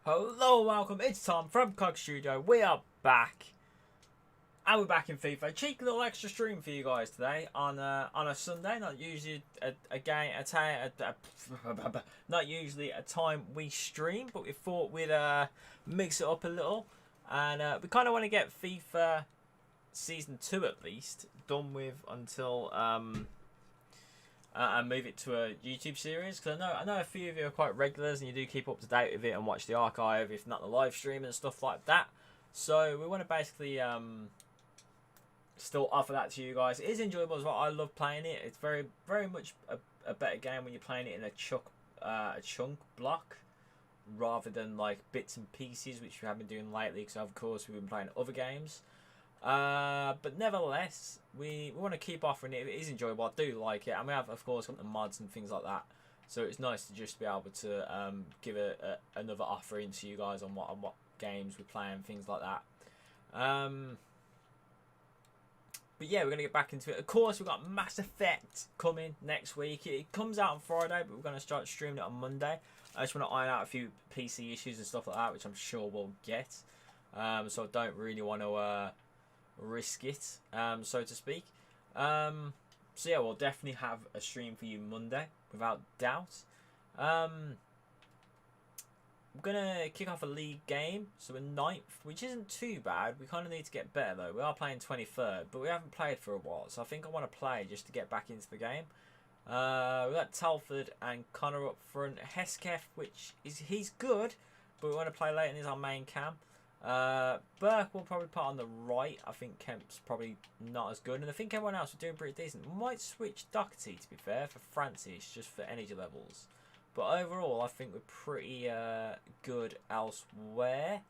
Hello, welcome. It's Tom from Cog Studio. We are back, and we're back in FIFA. Cheeky little extra stream for you guys today on a Sunday. Not usually not usually a time we stream, but we thought we'd mix it up a little, and we kind of want to get FIFA Season 2 at least done with until and move it to a YouTube series, because I know a few of you are quite regulars and you do keep up to date with it and watch the archive, if not the live stream and stuff like that. So we want to basically still offer that to you guys. It is enjoyable as well. I love playing it. It's very much a better game when you're playing it in a chunk block rather than like bits and pieces, which we have been doing lately, because of course we've been playing other games. But nevertheless, we want to keep offering it. It is enjoyable. I do like it, and we have, of course, got the mods and things like that. So it's nice to just be able to give another offering to you guys on what games we're playing, things like that. But yeah, we're gonna get back into it. Of course, we've got Mass Effect coming next week. It comes out on Friday, but we're gonna start streaming it on Monday. I just want to iron out a few PC issues and stuff like that, which I'm sure we'll get. So I don't really want to risk it, so to speak. So yeah, we'll definitely have a stream for you Monday, without doubt. We're gonna kick off a league game, so we're 9th, which isn't too bad. We kind of need to get better though. We are playing 23rd, but we haven't played for a while, so I think I want to play just to get back into the game. We got Salford and Connor up front. Hesketh, he's good, but we want to play Leighton is our main cam. Burke will probably put on the right. I think Kemp's probably not as good, and I think everyone else is doing pretty decent. We might switch Doherty, to be fair, for Francis, just for energy levels. But overall, I think we're pretty good elsewhere.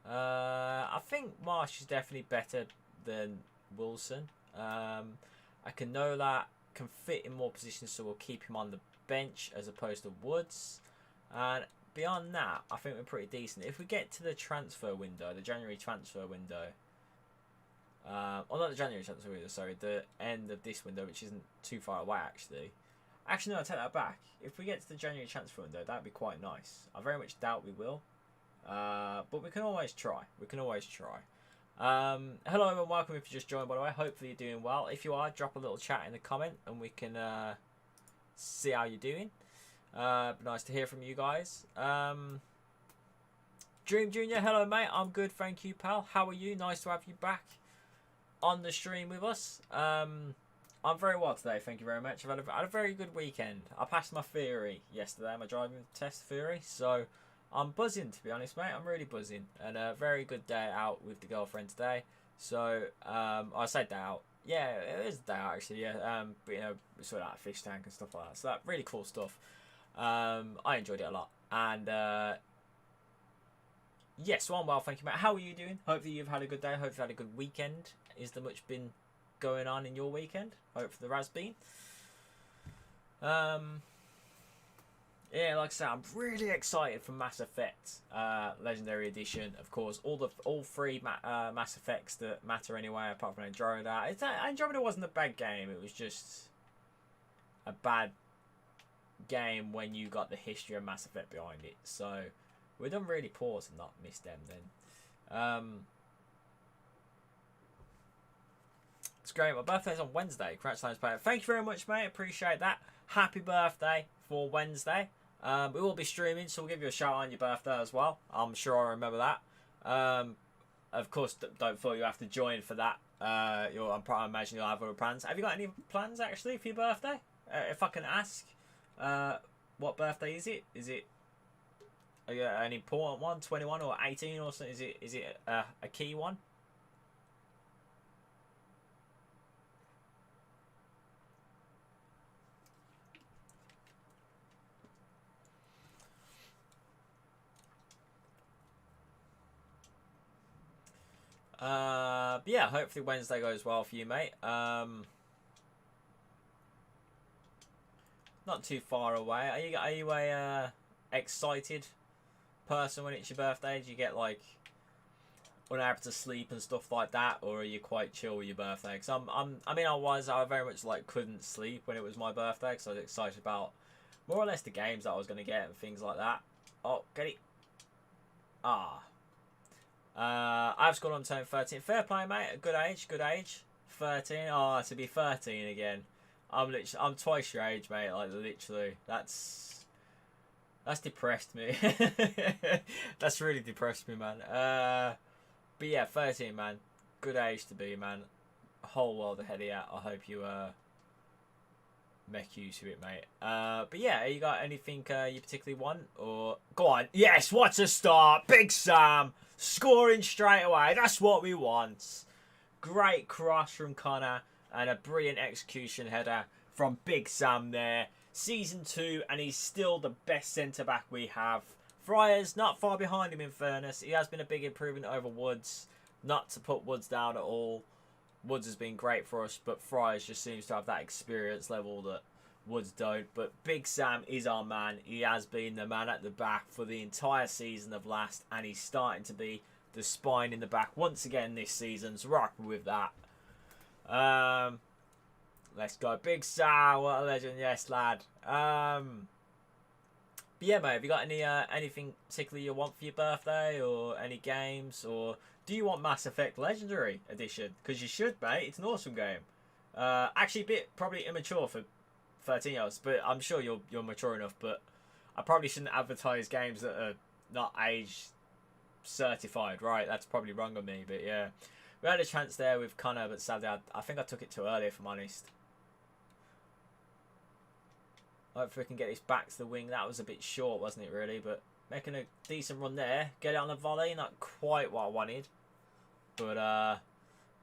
I think Marsh is definitely better than Wilson. I can know that can fit in more positions, so we'll keep him on the bench as opposed to Woods. And beyond that, I think we're pretty decent. If we get to the transfer window, the January transfer window, or not the January transfer window, sorry, the end of this window, which isn't too far away actually. Actually, no, I take that back. If we get to the January transfer window, that'd be quite nice. I very much doubt we will, but we can always try. We can always try. Hello and welcome if you just joined, by the way. Hopefully you're doing well. If you are, drop a little chat in the comment and we can see how you're doing. Nice to hear from you guys. Dream Junior, hello mate. I'm good, thank you, pal. How are you? Nice to have you back on the stream with us. I'm very well today, thank you very much. I've had a very good weekend. I passed my theory yesterday, my driving test theory, so I'm buzzing, to be honest, mate. I'm really buzzing, and a very good day out with the girlfriend today. So I said day out. Yeah, it is a day out actually. Yeah, but you know, we saw that fish tank and stuff like that. So that really cool stuff. I enjoyed it a lot, and yes, so I'm well, thank you, mate. How are you doing? Hopefully you've had a good day. Hopefully you've had a good weekend. Is there much been going on in your weekend? Hopefully there has been. Yeah, like I said, I'm really excited for Mass Effect Legendary Edition. Of course, all three Mass Effects that matter anyway, apart from Andromeda. Andromeda wasn't a bad game. It was just a bad game when you got the history of Mass Effect behind it. So we've done really poor to not miss them then. It's great. My birthday's on Wednesday. Congratulations, player. Thank you very much, mate. Appreciate that. Happy birthday for Wednesday. We will be streaming, so we'll give you a shout on your birthday as well. I'm sure I remember that. Of course, don't feel you have to join for that. I imagine you'll have other plans. Have you got any plans actually for your birthday? If I can ask, what birthday is it? Is it an important one, 21 or 18 or something? Is it a key one? But yeah, hopefully Wednesday goes well for you, mate. Not too far away. Are you a excited person when it's your birthday? Do you get like unable to sleep and stuff like that, or are you quite chill with your birthday? Because I very much like couldn't sleep when it was my birthday because I was excited about more or less the games that I was going to get and things like that. Oh, get it. Ah. I've scored on turn 13. Fair play, mate. Good age, good age. 13. Oh, to be 13 again. I'm twice your age, mate. Like, literally. That's depressed me. That's really depressed me, man. But yeah, 13, man. Good age to be, man. Whole world ahead of you. I hope you make use of it, mate. But yeah, you got anything you particularly want? Or go on. Yes, what's a start? Big Sam scoring straight away. That's what we want. Great cross from Connor and a brilliant execution header from Big Sam there. Season 2, and he's still the best centre back we have. Friars not far behind him, in fairness. He has been a big improvement over Woods. Not to put Woods down at all. Woods has been great for us, but Friars just seems to have that experience level that Woods don't. But Big Sam is our man. He has been the man at the back for the entire season of last, and he's starting to be the spine in the back once again this season. So rock with that. Let's go, Big Sam. What a legend, yes, lad. But yeah, mate. Have you got anything particularly you want for your birthday, or any games, or do you want Mass Effect Legendary Edition? Because you should, mate. It's an awesome game. Actually, a bit probably immature for 13-year-olds, but I'm sure you're mature enough. But I probably shouldn't advertise games that are not age certified, right? That's probably wrong on me, but yeah. We had a chance there with Connor, but sadly, I think I took it too early, if I'm honest. Hopefully we can get this back to the wing. That was a bit short, wasn't it, really? But making a decent run there. Get it on the volley. Not quite what I wanted. But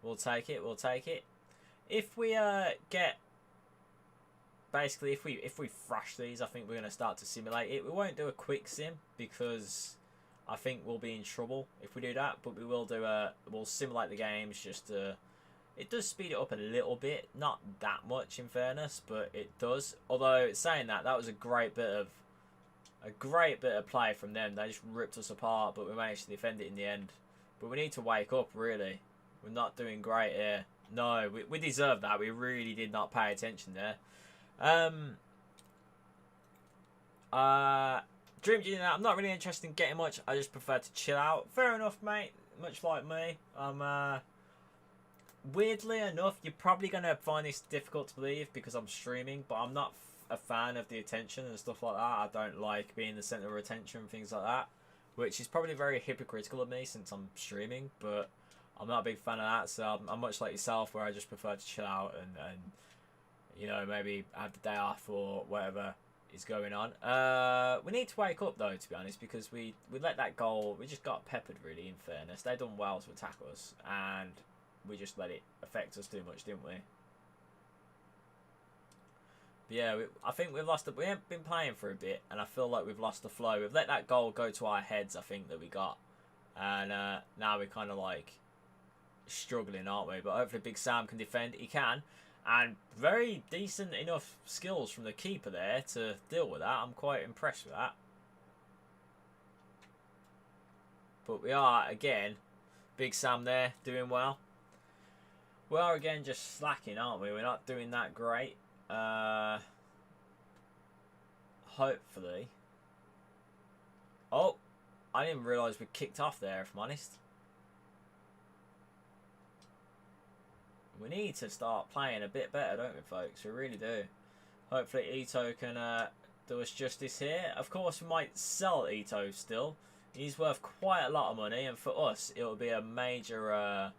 we'll take it. We'll take it. If we get... Basically, if we thrash these, I think we're going to start to simulate it. We won't do a quick sim because I think we'll be in trouble if we do that. But we will do we'll simulate the games just to... It does speed it up a little bit, not that much in fairness, but it does. Although saying that was a great bit of play from them. They just ripped us apart, but we managed to defend it in the end. But we need to wake up, really. We're not doing great here. No, we deserve that. We really did not pay attention there. Dream Junior, I'm not really interested in getting much. I just prefer to chill out. Fair enough, mate. Much like me. Weirdly enough, you're probably going to find this difficult to believe because I'm streaming, but I'm not a fan of the attention and stuff like that. I don't like being the centre of attention and things like that, which is probably very hypocritical of me since I'm streaming, but I'm not a big fan of that, so I'm much like yourself where I just prefer to chill out and you know, maybe have the day off or whatever is going on. We need to wake up, though, to be honest, because we let that goal, we just got peppered, really, in fairness. They done well to attack us, and we just let it affect us too much, didn't we? But yeah, I think we've lost. We haven't been playing for a bit, and I feel like we've lost the flow. We've let that goal go to our heads, I think, that we got. And now we're kind of like struggling, aren't we? But hopefully Big Sam can defend. He can. And very decent enough skills from the keeper there to deal with that. I'm quite impressed with that. But we are, again, Big Sam there, doing well. We are, again, just slacking, aren't we? We're not doing that great. Hopefully. Oh, I didn't realise we kicked off there, if I'm honest. We need to start playing a bit better, don't we, folks? We really do. Hopefully Ito can do us justice here. Of course, we might sell Ito still. He's worth quite a lot of money, and for us, it will be a major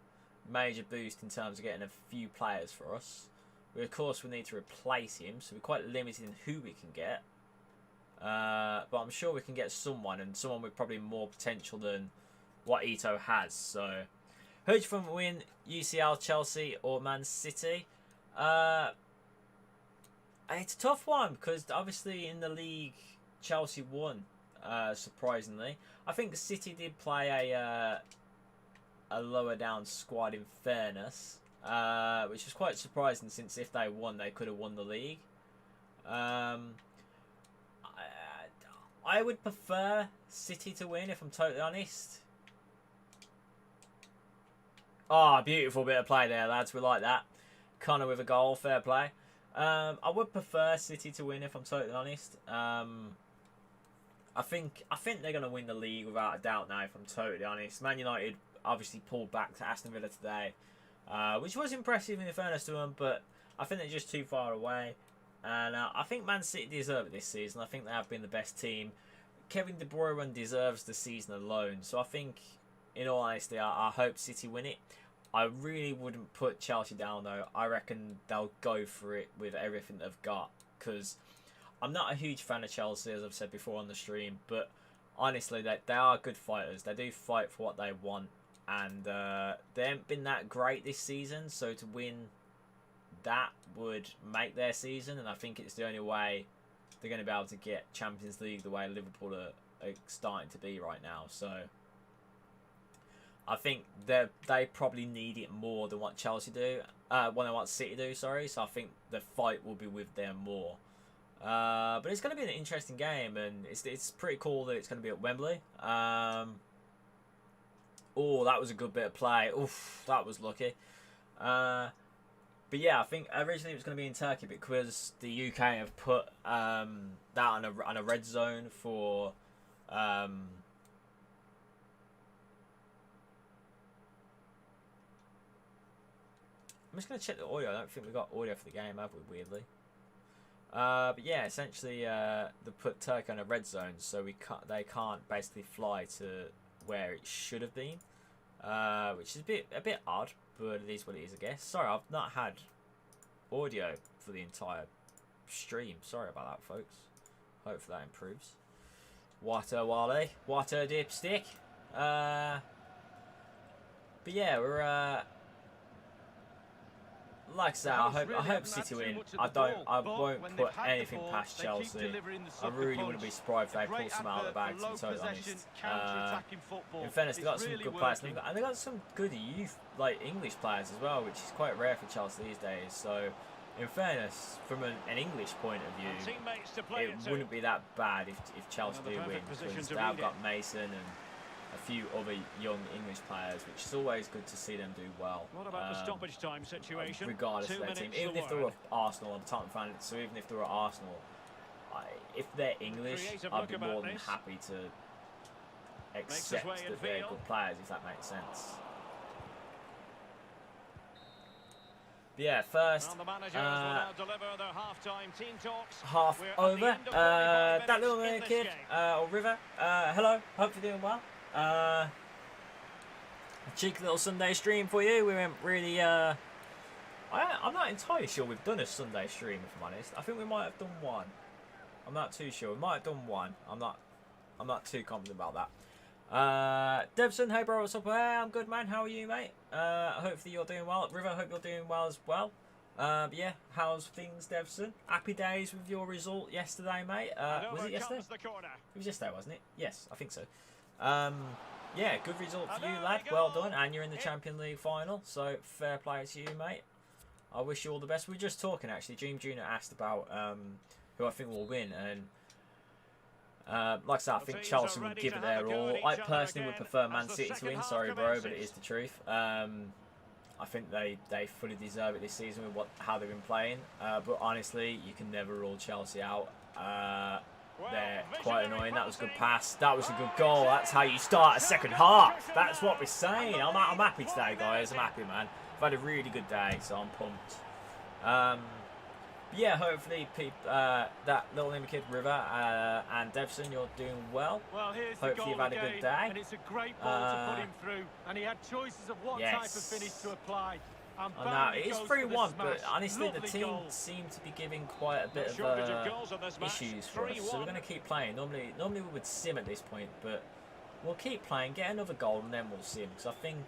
major boost in terms of getting a few players for us. Of course, we need to replace him, so we're quite limited in who we can get. But I'm sure we can get someone, and someone with probably more potential than what Ito has. So, who do you think will win? UCL, Chelsea, or Man City? And it's a tough one because obviously in the league, Chelsea won. Surprisingly, I think City did play a lower down squad. In fairness, which is quite surprising since if they won, they could have won the league. I would prefer City to win, if I'm totally honest. Oh, beautiful bit of play there, lads. We like that. Connor with a goal, fair play. I would prefer City to win, if I'm totally honest. I think they're going to win the league without a doubt now, if I'm totally honest. Man United obviously pulled back to Aston Villa today, which was impressive in fairness to them, but I think they're just too far away. And I think Man City deserve it this season. I think they have been the best team. Kevin De Bruyne deserves the season alone. So I think, in all honesty, I hope City win it. I really wouldn't put Chelsea down, though. I reckon they'll go for it with everything they've got, because I'm not a huge fan of Chelsea, as I've said before on the stream, but honestly, they are good fighters. They do fight for what they want, and they haven't been that great this season, so to win that would make their season, and I think it's the only way they're going to be able to get Champions League the way Liverpool are starting to be right now. So I think they probably need it more than what Chelsea do, when they want City do, sorry. So I think the fight will be with them more. But it's going to be an interesting game, and it's pretty cool that it's going to be at Wembley. Oh, that was a good bit of play. Oof, that was lucky. But yeah, I think originally it was going to be in Turkey, because the UK have put that on a red zone for I'm just going to check the audio. I don't think we got audio for the game, have we, weirdly? But yeah, essentially they put Turkey on a red zone, so they can't basically fly to where it should have been, which is a bit odd, but it is what it is, I guess. Sorry, I've not had audio for the entire stream. Sorry about that, folks. Hopefully that improves. Water Wally, water dipstick. But yeah, we're like I said, I hope City win. I won't put anything past Chelsea. I really wouldn't be surprised if they pull some out of the bag, to be totally honest. In fairness, they've got some good players, and they've got some good youth, like English players as well, which is quite rare for Chelsea these days. So, in fairness, from an English point of view, it wouldn't be that bad if Chelsea do win, because they have got Mason and a few other young English players, which is always good to see them do well. What about the stoppage time situation? Regardless of their team, even if they were Arsenal, I'm a Tottenham fan, so even if they were Arsenal, if they're English, I'd be more than happy to accept that they're good players, if that makes sense. But yeah, first half over. That little kid, or River, hello, hope you're doing well. A cheeky little Sunday stream for you. We went really I'm not entirely sure we've done a Sunday stream, if I'm honest. I think we might have done one. I'm not too sure. We might have done one. I'm not too confident about that. Devson, hey bro, what's up? Hey, I'm good, man. How are you, mate? Hopefully you're doing well. River, I hope you're doing well as well. But yeah, how's things, Devson? Happy days with your result yesterday, mate. Was it yesterday? It was yesterday, wasn't it? Yes, I think so. Yeah, good result for you, lad. Well done, and you're in the Champions League final, so fair play to you, mate. I wish you all the best. We were just talking, actually. Dream Junior asked about who I think will win, and like I said, I think Chelsea would give it their all. I personally would prefer Man City to win. Sorry, bro, but it is the truth. I think they fully deserve it this season with how they've been playing. But honestly, you can never rule Chelsea out. They're quite annoying. That was a good pass. That was a good goal. That's how you start a second half. That's what we're saying. I'm happy today, guys. I'm happy, man. I've had a really good day, so I'm pumped. Yeah, hopefully that little Lima kid River and Devson, you're doing well. Hopefully you've had a good day. And it's a great ball to put him through, and he had choices of what type of finish to apply. Now it is 3-1, but honestly the team seem to be giving quite a bit of issues for us. So we're going to keep playing. Normally we would sim at this point, but we'll keep playing, get another goal, and then we'll sim. Because I think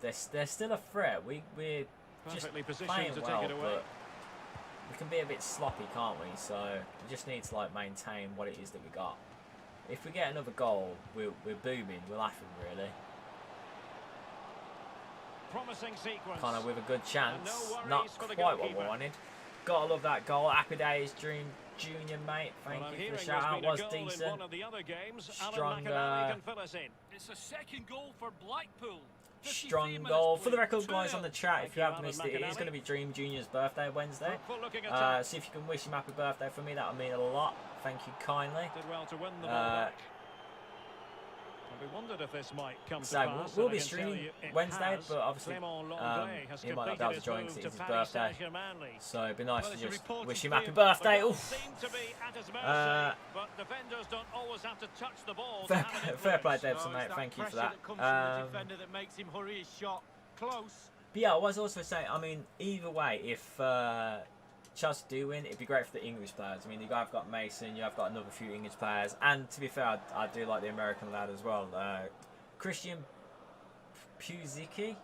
they're still a threat. We're just playing well, but we can be a bit sloppy, can't we? So we just need to maintain what it is that we got. If we get another goal, we're booming. We're laughing, really. Promising sequence. Kind of with a good chance. Not quite what we wanted. Gotta love that goal. Happy days, Dream Junior, mate. Thank you for the shout out. Was decent. Stronger. It's a second goal for Blackpool. strong goal. For the record, guys, on the chat, if you have missed it, it is going to be Dream Junior's birthday Wednesday. See if you can wish him happy birthday for me. That would mean a lot. Thank you kindly. Did well to win the ball back. We wondered if this might come to pass. We'll be streaming Wednesday, but obviously he might not be able to join because it's his birthday. So it'd be nice to just wish him happy birthday. Oof. Fair play, Debson, mate. Thank you for that. But yeah, I was also saying, I mean, either way, if Chelsea do win, it'd be great for the English players. I mean, you guys have got Mason, you have got another few English players, and to be fair, I do like the American lad as well. Christian Puzaki.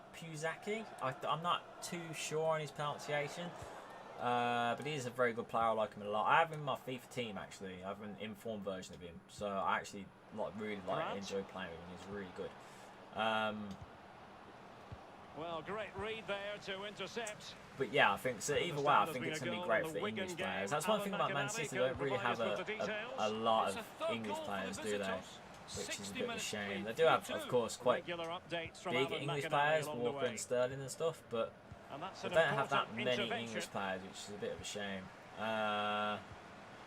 I'm not too sure on his pronunciation, but he is a very good player. I like him a lot. I have him in my FIFA team actually. I have an informed version of him, so I actually really enjoy playing with him. He's really good. Well, great read there to intercept. But yeah, I think so. Either way, I think it's going to be great for the English players. That's one thing about Man City; they don't really have a lot of English players, do they? Which is a bit of a shame. They do have, of course, quite big English players, Walker and Sterling and stuff, but they don't have that many English players, which is a bit of a shame.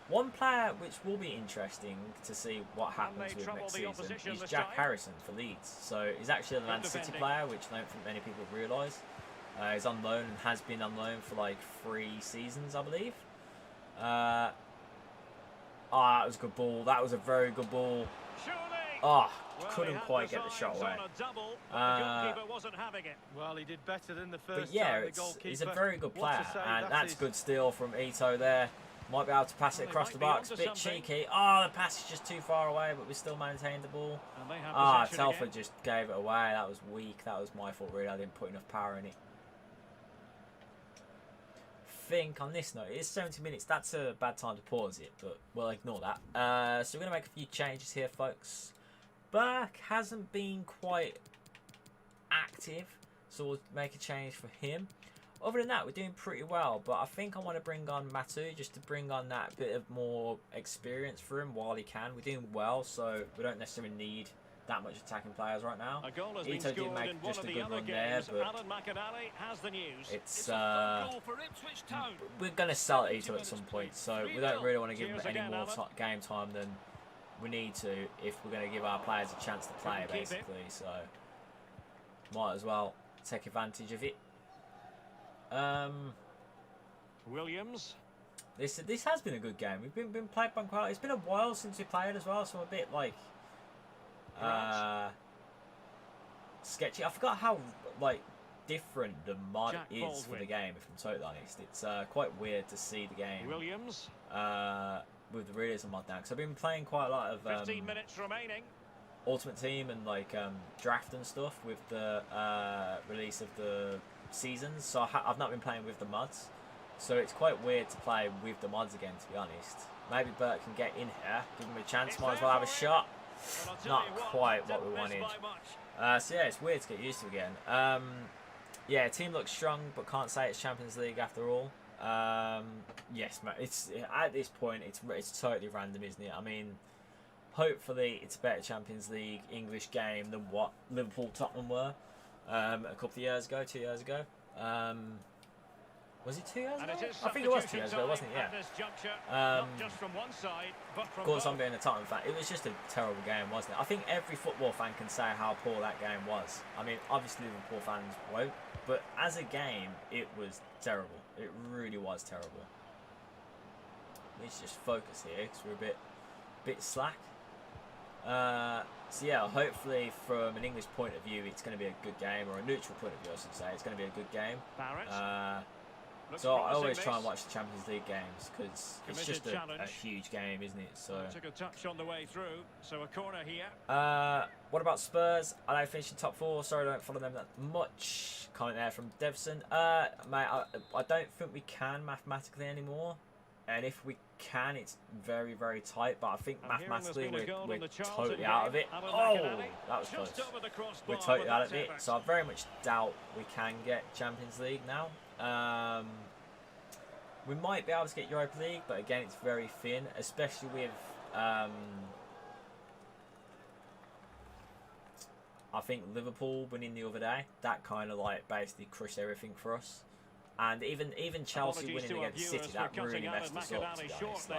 One player which will be interesting to see what happens with next season is Jack Harrison for Leeds. So he's actually a Man City player, which I don't think many people realise. He's on loan and has been on loan for like 3 seasons, I believe. That was a good ball. That was a very good ball. Couldn't quite get the shot away. Well, he did better than the first. But yeah, he's a very good player, and that's a good steal from Ito there. Might be able to pass it across the box. Bit cheeky. The pass is just too far away, but we still maintained the ball. Salford just gave it away. That was weak. That was my fault, really. I didn't put enough power in it. Think on this note, it is 70 minutes. That's a bad time to pause it, but we'll ignore that. So we're going to make a few changes here, folks. Burke hasn't been quite active, so we'll make a change for him. Other than that, we're doing pretty well, but I think I want to bring on Matu just to bring on that bit of more experience for him while he can. We're doing well, so we don't necessarily need that much attacking players right now. Ito did make just a good run there, but it's we're going to sell Ito at some point, so we don't really want to give him any more game time than we need to if we're going to give our players a chance to play, basically. So might as well take advantage of it. Williams. This has been a good game. We've been played by quite. It's been a while since we played as well, so I'm a bit like sketchy. I forgot how different the mod is for the game. If I'm totally honest, it's quite weird to see the game Williams. With the Realism mod now, because I've been playing quite a lot of 15 minutes remaining. Ultimate Team and draft and stuff with the release of the seasons, so I've not been playing with the mods, so it's quite weird to play with the mods again, to be honest. Maybe Bert can get in here, give him a chance, might as well have a shot. Not quite what we wanted. So yeah, it's weird to get used to again. Yeah, team looks strong, but can't say it's Champions League after all. Yes, mate, it's at this point it's totally random, isn't it? I mean, hopefully it's a better Champions League English game than what Liverpool Tottenham were a couple of years ago, 2 years ago. Was it 2 years ago? I think it was 2 years ago, wasn't it? Yeah. Of course, I'm being a Tottenham fan. It was just a terrible game, wasn't it? I think every football fan can say how poor that game was. I mean, obviously Liverpool fans won't, but as a game, it was terrible. It really was terrible. Let's just focus here because we're a bit slack. So yeah, hopefully from an English point of view, it's going to be a good game, or a neutral point of view, I should say. It's going to be a good game. So I always try and watch the Champions League games because it's just a huge game, isn't it? So took a touch on the way through, so a corner here. What about Spurs? I don't finish in top 4. Sorry, I don't follow them that much. Comment there from Devson. Mate, I don't think we can mathematically anymore. And if we can, it's very, very tight. But I think mathematically we're totally out of it. Oh, that was close. We're totally out of it. So I very much doubt we can get Champions League now. We might be able to get Europa League, but again, it's very thin, especially with I think Liverpool winning the other day, that kind of like basically crushed everything for us. And even Chelsea winning against City, that really messed us up, to be honest. Like,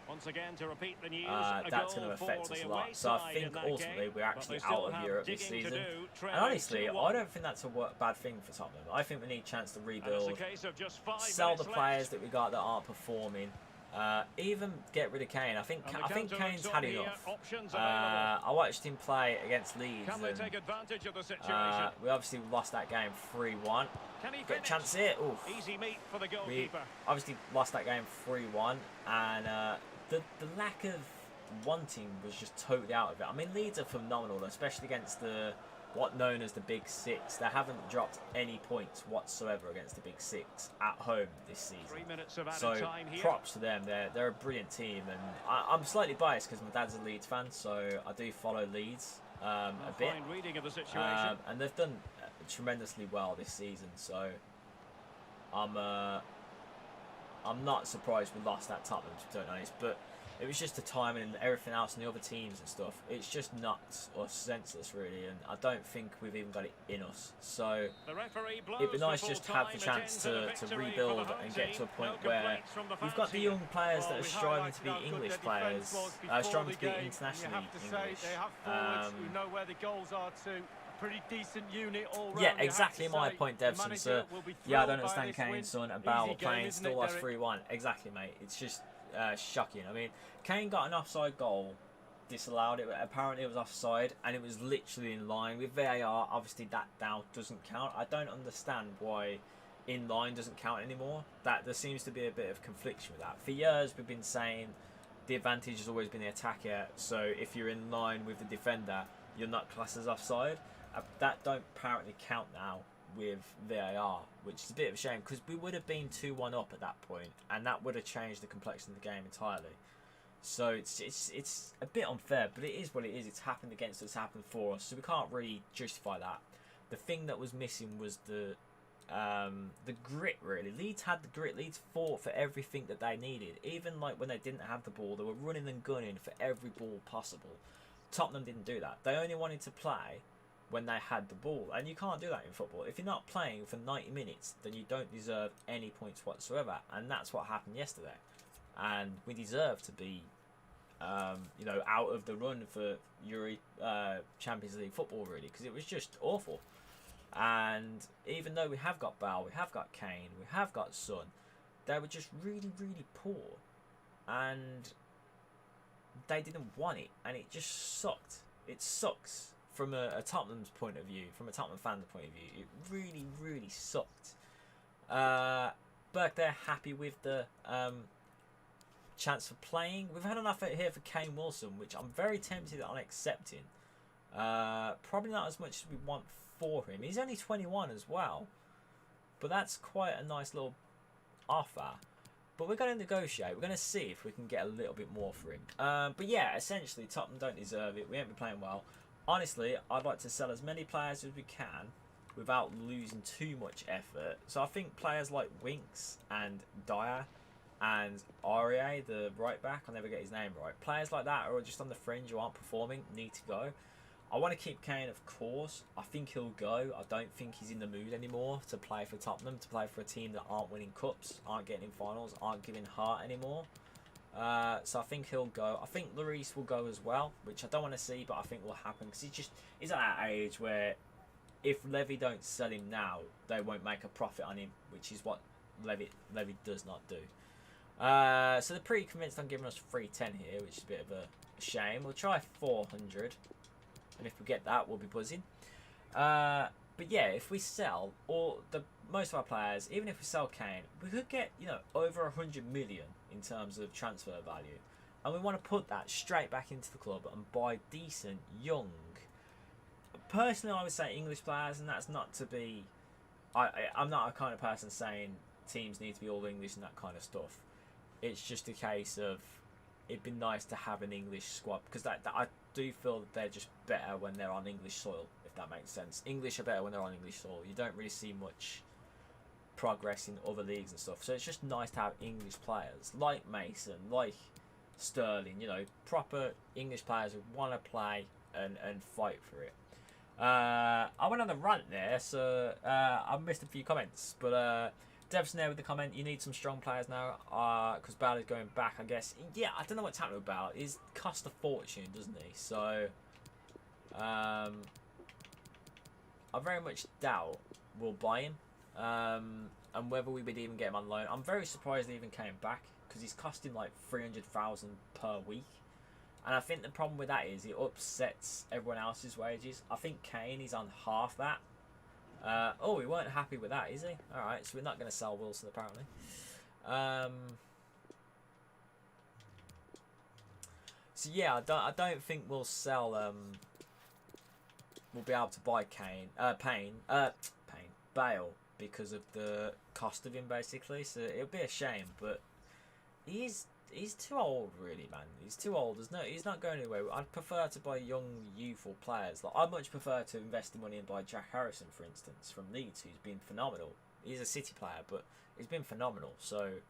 once again, to repeat the news, that's going to affect us a lot. So I think ultimately we're actually out of Europe this season. And honestly, I don't think that's a bad thing for Tottenham. I think we need a chance to rebuild, sell the players that we got that aren't performing. Even get rid of Kane. I think Kane's had enough. I watched him play against Leeds. And, we obviously lost that game 3-1. Got a chance here. Oof. Easy meat for the goalkeeper. We obviously lost that game 3-1, and the lack of wanting was just totally out of it. I mean, Leeds are phenomenal, especially against what known as the Big Six. They haven't dropped any points whatsoever against the Big Six at home this season. 3 minutes of added So time here. props to them. They're a brilliant team, and I'm slightly biased because my dad's a Leeds fan, so I do follow Leeds a bit. Fine reading of the situation. And they've done tremendously well this season, so I'm not surprised we lost that Tottenham, to be honest, but it was just the timing and everything else and the other teams and stuff. It's just nuts or senseless, really, and I don't think we've even got it in us. So it'd be nice just to have the chance to rebuild and get to a point where we've got the young players that are striving to be English players, striving to be internationally English. They have forwards who know where the goals are too. Pretty decent unit all round. Yeah, exactly my point, Devson. So, yeah, I don't understand Kane's son and Bale playing still lost 3-1. Exactly, mate. It's just shocking. I mean, Kane got an offside goal, disallowed it. Apparently, it was offside, and it was literally in line with VAR. Obviously, that now doesn't count. I don't understand why in line doesn't count anymore. That there seems to be a bit of confliction with that. For years, we've been saying the advantage has always been the attacker. So if you're in line with the defender, you're not classed as offside. That don't apparently count now with VAR, which is a bit of a shame because we would have been 2-1 up at that point, and that would have changed the complexion of the game entirely. So it's a bit unfair, but it is what it is. It's happened against us, happened for us, so we can't really justify that. The thing that was missing was the grit, really. Leeds had the grit. Leeds fought for everything that they needed. Even like when they didn't have the ball, they were running and gunning for every ball possible. Tottenham didn't do that. They only wanted to play when they had the ball, and you can't do that in football. If you're not playing for 90 minutes, then you don't deserve any points whatsoever, and that's what happened yesterday. And we deserve to be, out of the run for Champions League football, really, because it was just awful. And even though we have got Bale, we have got Kane, we have got Son, they were just really, really poor, and they didn't want it, and it just sucked. It sucks. From a Tottenham's point of view, from a Tottenham fan's point of view, it really, really sucked. But they're happy with the chance for playing. We've had an offer here for Kane Wilson, which I'm very tempted on accepting. Probably not as much as we want for him. He's only 21 as well, but that's quite a nice little offer. But we're going to negotiate. We're going to see if we can get a little bit more for him. But yeah, essentially, Tottenham don't deserve it. We ain't been playing well. Honestly, I'd like to sell as many players as we can without losing too much effort. So I think players like Winks and Dyer and Aurier, the right back, I'll never get his name right. Players like that are just on the fringe who aren't performing, need to go. I want to keep Kane, of course. I think he'll go. I don't think he's in the mood anymore to play for Tottenham, to play for a team that aren't winning cups, aren't getting in finals, aren't giving heart anymore. So I think he'll go. I think Lloris will go as well, which I don't want to see, but I think will happen because he's at that age where if Levy don't sell him now, they won't make a profit on him, which is what Levy does not do. So they're pretty convinced on giving us 310 here, which is a bit of a shame. We'll try 400, and if we get that, we'll be buzzing. But yeah, if we sell most of our players, even if we sell Kane, we could get over 100 million in terms of transfer value, and we want to put that straight back into the club and buy decent young. Personally, I would say English players, and that's not to be. I'm not a kind of person saying teams need to be all English and that kind of stuff. It's just a case of it'd be nice to have an English squad because that I do feel that they're just better when they're on English soil, if that makes sense. English are better when they're on English soil. You don't really see much progress in other leagues and stuff, so it's just nice to have English players like Mason, like Sterling, proper English players who want to play and fight for it. I went on a rant there, so I missed a few comments, but Dev's there with the comment, you need some strong players now, because Bale is going back, I guess. Yeah, I don't know what's happening with Bale. He's cost a fortune, doesn't he? So, I very much doubt we'll buy him, and whether we would even get him on loan. I'm very surprised he even came back, because he's costing like 300,000 per week. And I think the problem with that is it upsets everyone else's wages. I think Kane is on half that. Oh, we weren't happy with that, is he? Alright, so we're not going to sell Wilson, apparently. So yeah, I don't think we'll sell... we'll be able to buy Bale, because of the cost of him, basically. So it'll be a shame, but he's too old, really, man. He's too old. He's not going anywhere. I'd prefer to buy young, youthful players. Like, I'd much prefer to invest the money and buy Jack Harrison, for instance, from Leeds, who's been phenomenal. He's a City player, but he's been phenomenal. So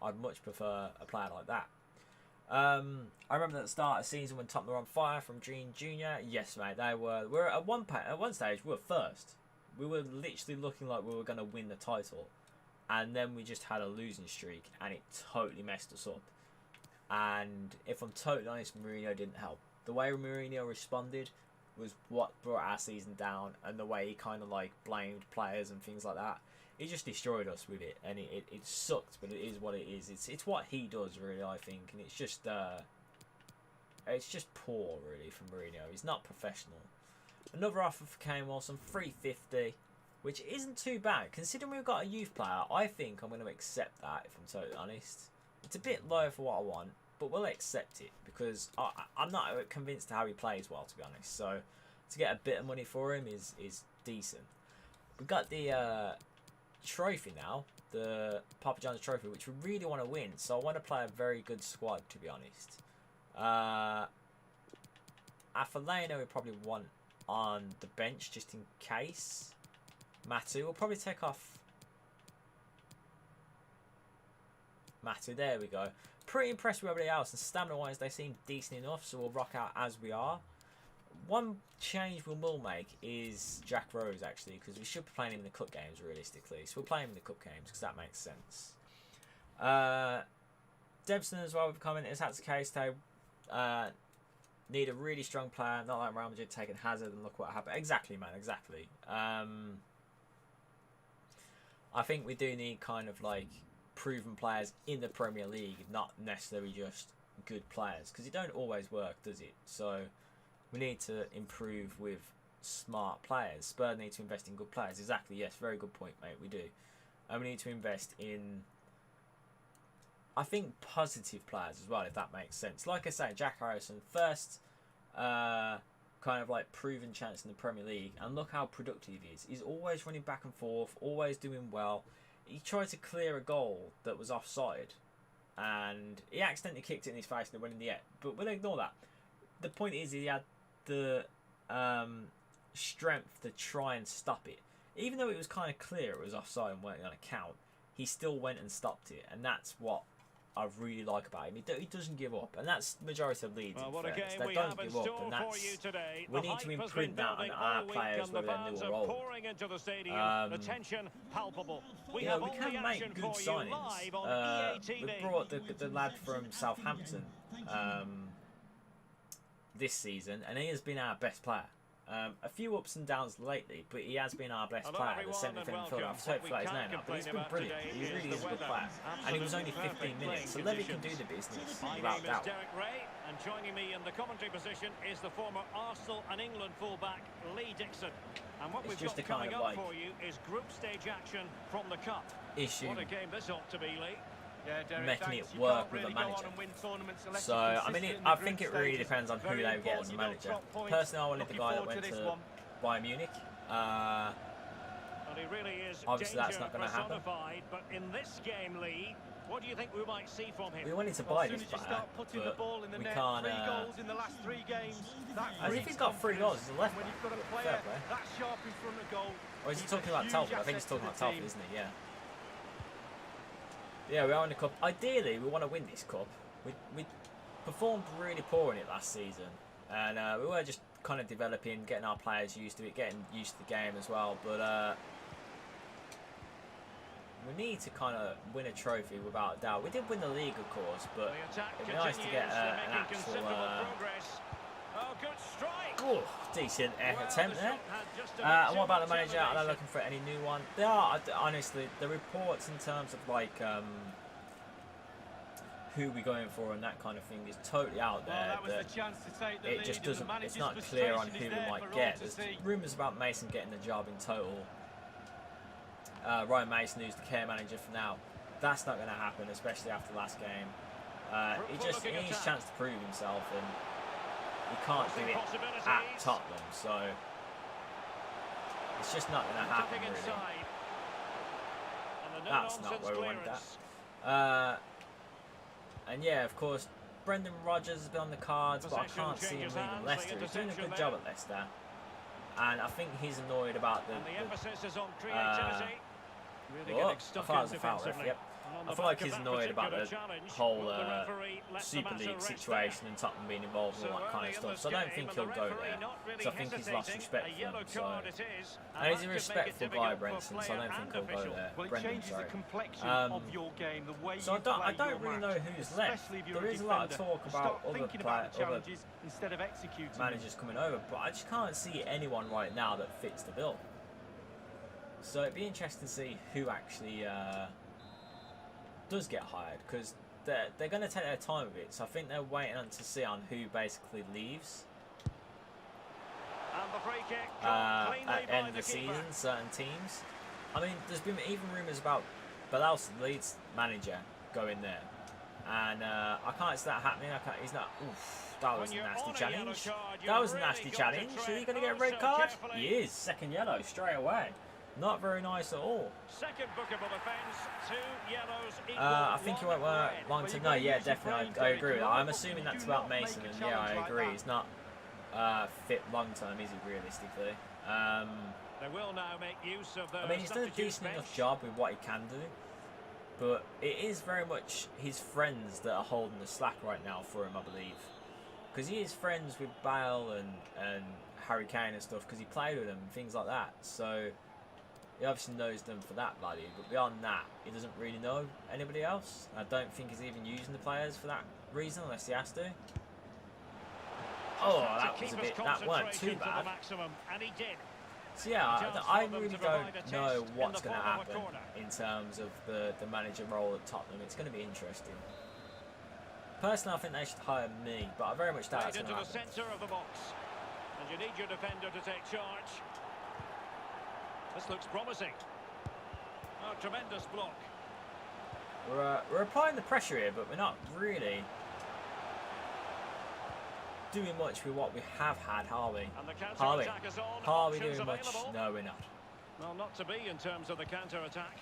I'd much prefer a player like that. I remember at the start of the season when Tottenham were on fire from Dream Junior. Yes, mate, they were. We were at one stage we were first. We were literally looking like we were going to win the title, and then we just had a losing streak, and it totally messed us up. And if I'm totally honest, Mourinho didn't help. The way Mourinho responded was what brought our season down, and the way he kind of like blamed players and things like that. He just destroyed us with it, and it sucked, but it is what it is. It's what he does, really, I think, and it's just poor, really, from Mourinho. He's not professional. Another offer for Kane Wilson, 350, which isn't too bad considering we've got a youth player. I think I'm going to accept that, if I'm totally honest. It's a bit low for what I want, but we'll accept it because I'm not convinced how he plays well, to be honest. So to get a bit of money for him is decent. We've got the trophy now, the Papa John's trophy, which we really want to win. So I want to play a very good squad, to be honest. Afaleno we probably want on the bench just in case. Matu will probably take off. Matu, there we go. Pretty impressed with everybody else, and stamina wise they seem decent enough, so we'll rock out as we are. One change we will make is Jack Rose, actually, because we should be playing him in the cup games realistically, so we'll play him in the cup games because that makes sense. Debson as well with a comment, if that's the case, they need a really strong player, not like Real Madrid taking Hazard and look what happened. Exactly, man, exactly. I think we do need kind of like proven players in the Premier League, not necessarily just good players, because it don't always work, does it? So we need to improve with smart players. Spurs need to invest in good players. Exactly, yes, very good point, mate, we do. And we need to invest in, I think, positive players as well, if that makes sense. Like I say, Jack Harrison, first kind of like proven chance in the Premier League, and look how productive he is. He's always running back and forth, always doing well. He tried to clear a goal that was offside, and he accidentally kicked it in his face and it went in the air. But we'll ignore that. The point is he had the strength to try and stop it. Even though it was kind of clear it was offside and weren't on account, he still went and stopped it, and that's what I really like about him. He doesn't give up, and that's the majority of Leeds. Well, in fairness. They don't give up, and that's we need to imprint that on our players, whether they're new or old. The tension palpable. We can make good signings. We brought the lad from Southampton this season, and he has been our best player. A few ups and downs lately, but he has been our best player, the centre midfielder. I've totally forgot his name now, but he's been brilliant. He really is a good player. And he was only 15 minutes, so Levy can do the business, without doubt. And joining me in the commentary position is the former Arsenal and England fullback, Lee Dixon. And what we've got coming up for you is group stage action from the Cup. What a game this ought to be, Lee. Yeah, Derek, making it work with a manager. So, I mean, I think it really depends on who they get as a manager. Personally, I wanted the guy that went to Bayern Munich. Obviously, that's not going to happen. But in this game, Lee, what do you think we might see from him? We wanted to buy this player, but we can't. As if he's got 3 goals, he's a left back. Fair play. Or is he talking about Salford? I think he's talking about Salford, isn't he? Yeah. Yeah, we are in the cup. Ideally, we want to win this cup. We performed really poor in it last season, and we were just kind of developing, getting our players used to it, getting used to the game as well. But we need to kind of win a trophy without a doubt. We did win the league, of course, but it'd be nice to get an actual decent attempt there. And what about the manager? Are they looking for any new one? They are. Honestly, the reports in terms of like who we're going for and that kind of thing is totally out there. It just doesn't. It's not clear on who we might get. There's rumours about Mason getting the job in total. Ryan Mason, who's the care manager for now, that's not going to happen, especially after last game. He needs a chance to prove himself, and he can't do it at Tottenham, so it's just not going to happen, really. That's not where we want that. And yeah, of course, Brendan Rodgers has been on the cards, but I can't see him leaving Leicester. He's doing a good job at Leicester, and I think he's annoyed about the I thought it was a foul ref, yep. I feel like he's annoyed about the whole Super League situation and Tottenham being involved and all that kind of stuff. So I don't think he'll go there. So I think he's lost respect for him. So. And he's a respectful guy, Brenton, so I don't think he'll go there. Brendan, sorry. So I don't really know who's left. There is a lot of talk about other managers coming over, but I just can't see anyone right now that fits the bill. So it'd be interesting to see who actually does get hired, because they're going to take their time with it. So I think they're waiting on to see on who basically leaves at the end of the season. Certain teams. I mean, there's been even rumours about Bielsa, the Leeds manager, going there, and I can't see that happening. He's not. Oof, that was a nasty challenge. That was a nasty challenge. Is he going to get a red card? He is. Second yellow straight away. Not very nice at all. Second bookable offence, 2 yellows. I think he won't work long term. No, yeah, definitely. I agree with that. I'm assuming that's about Mason, and yeah, I agree. He's not fit long term, is he, realistically? They will now make use of I mean, he's done a decent enough job with what he can do, but it is very much his friends that are holding the slack right now for him, I believe. Because he is friends with Bale and Harry Kane and stuff, because he played with them and things like that. So he obviously knows them for that value, but beyond that, he doesn't really know anybody else. I don't think he's even using the players for that reason, unless he has to. Oh, that was a bit. That weren't too bad. So yeah, I really don't know what's going to happen in terms of the manager role at Tottenham. It's going to be interesting. Personally, I think they should hire me, but I very much doubt it's going to happen. Centre of the box, and you need your defender to take charge. This looks promising. Oh, tremendous block. We're applying the pressure here, but we're not really doing much with what we have had, are we? Are we doing much? No, we're not. Well, not to be in terms of the counter-attack.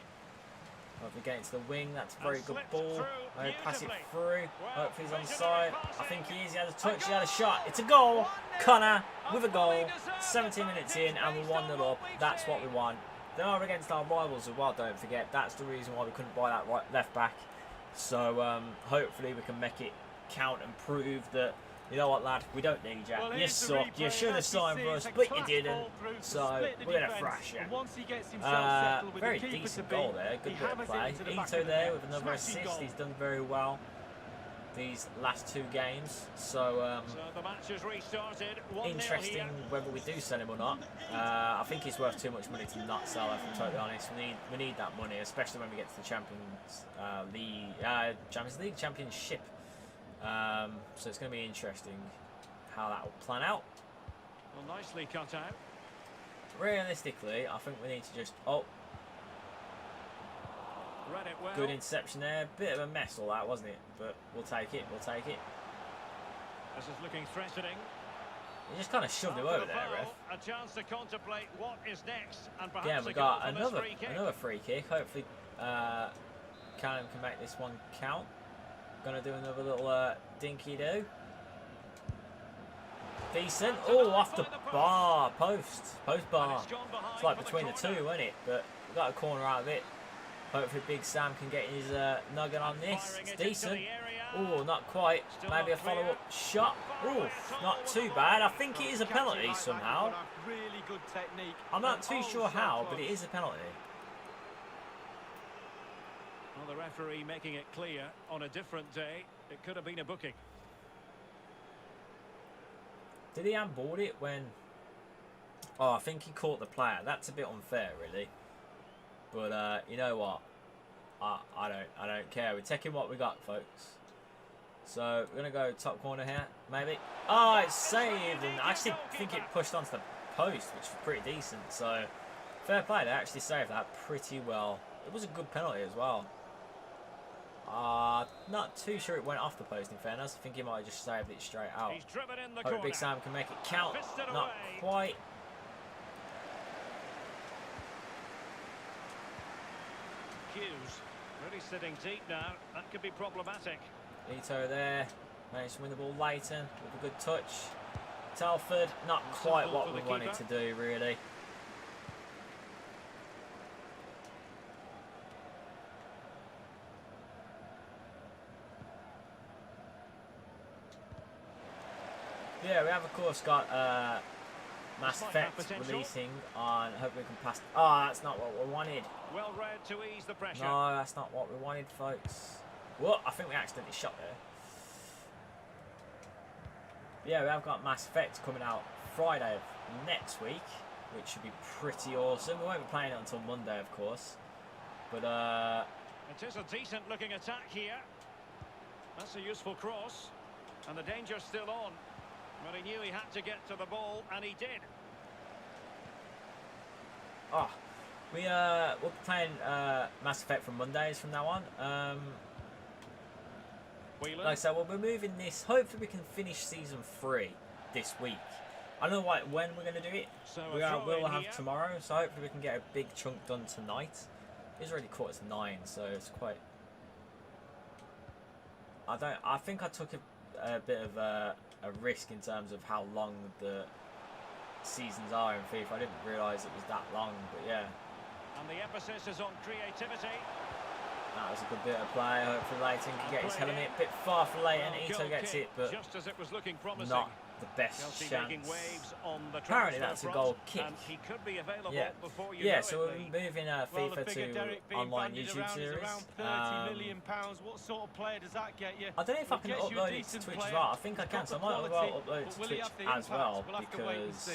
If we get into the wing, that's a very good ball. I pass it through. Hopefully he's on the side. I think he is. He had a touch. He had a shot. It's a goal. Connor with a goal. 17 minutes in, and we're 1-0 up. That's what we want. They are against our rivals as well, don't forget. That's the reason why we couldn't buy that left back. So hopefully we can make it count and prove that, you know what, lad, we don't need you. Well, you suck. You should have signed for us, but you didn't. So we're going to thrash you. Very decent goal there. Good bit of play. Ito there with another assist. He's done very well these last 2 games. So the match has restarted. Interesting whether we do sell him or not. I think he's worth too much money to not sell, if I'm totally honest. We need that money, especially when we get to the Champions League Championship. So it's going to be interesting how that will plan out. Well, nicely cut out. Realistically, I think we need to just... Oh. Read it well. Good interception there. Bit of a mess all that, wasn't it? But we'll take it. We'll take it. This is looking threatening. He just kind of shoved him over there, ref. A chance to contemplate what is next. And yeah, we got another free kick. Hopefully, Callum can make this one count. Gonna do another little dinky do. Decent. Oh, off the bar. Post bar. It's like between the two, isn't it? But we got a corner out of it. Hopefully Big Sam can get his nugget on this. It's decent. Oh, not quite. Maybe a follow-up shot. Oh, not too bad. I think it is a penalty somehow. Really good technique. I'm not too sure how, but it is a penalty. Well, the referee making it clear on a different day, it could have been a booking. Did he handball it when... Oh, I think he caught the player. That's a bit unfair, really. But you know what? I don't care. We're taking what we got, folks. So we're gonna go top corner here, maybe. Oh, it's saved, and I actually think it pushed onto the post, which was pretty decent. So fair play. They actually saved that pretty well. It was a good penalty as well. Not too sure it went off the post, in fairness. I think he might have just saved it straight out. He's driven in the Hope corner. Big Sam can make it count. Not quite. Hughes really sitting deep now. That could be problematic. Ito there. Managed to win the ball. Leighton with a good touch. Salford, not quite what we wanted to do, really. Yeah, we have of course got Mass Effect releasing on. I hope we can pass. Oh, that's not what we wanted. Well read to ease the pressure. No, that's not what we wanted, folks. What? I think we accidentally shot there. Yeah, we have got Mass Effect coming out Friday of next week, which should be pretty awesome. We won't be playing it until Monday, of course. But it is a decent looking attack here. That's a useful cross, and the danger's still on. But he knew he had to get to the ball, and he did. Oh, we're playing Mass Effect from Mondays from now on. Like I said, well, we're moving this. Hopefully, we can finish season 3 this week. I don't know when we're going to do it. So We'll have tomorrow, so hopefully we can get a big chunk done tonight. It's already 8:45, so it's quite. I think I took a bit of a risk in terms of how long the seasons are in FIFA. I didn't realise it was that long, but yeah. And the emphasis is on creativity. That was a good bit of play. Hopefully Leighton can get his helmet a bit far for Leighton. Ito gets it, but just as it was looking promising. Not the best chance. Apparently that's a goal kick. He could be available before you yeah, so we're moving FIFA to online YouTube series. What sort of player does that get you? I don't know if I can upload it to Twitch as well. I think I can, so I might as well upload it to Twitch as well, because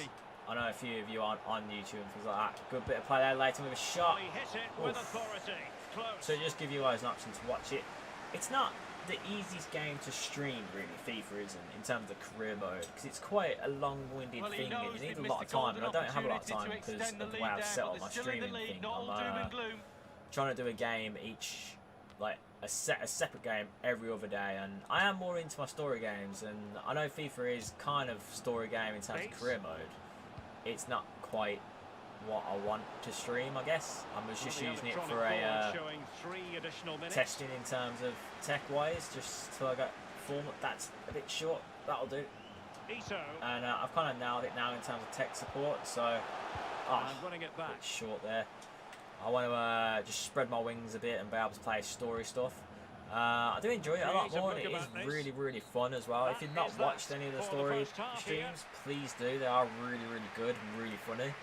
I know a few of you aren't on YouTube and things like that. Good bit of play there, Leighton with a shot. So just give you guys an option to watch it. It's not the easiest game to stream, really, FIFA isn't, in terms of career mode, because it's quite a long-winded thing and you need a lot of time, and I don't have a lot of time because of the way I've set up my streaming thing. I'm trying to do a game each, like a separate game every other day, and I am more into my story games, and I know FIFA is kind of story game in terms of career mode. It's not quite what I want to stream, I guess. I was just using it for a testing in terms of tech-wise, just till I got form. That's a bit short. That'll do. And I've kind of nailed it now in terms of tech support. So, a bit short there. I want to just spread my wings a bit and be able to play story stuff. I do enjoy it a lot more, and it is really, really fun as well. If you've not watched any of the story streams, please do. They are really, really good and really funny.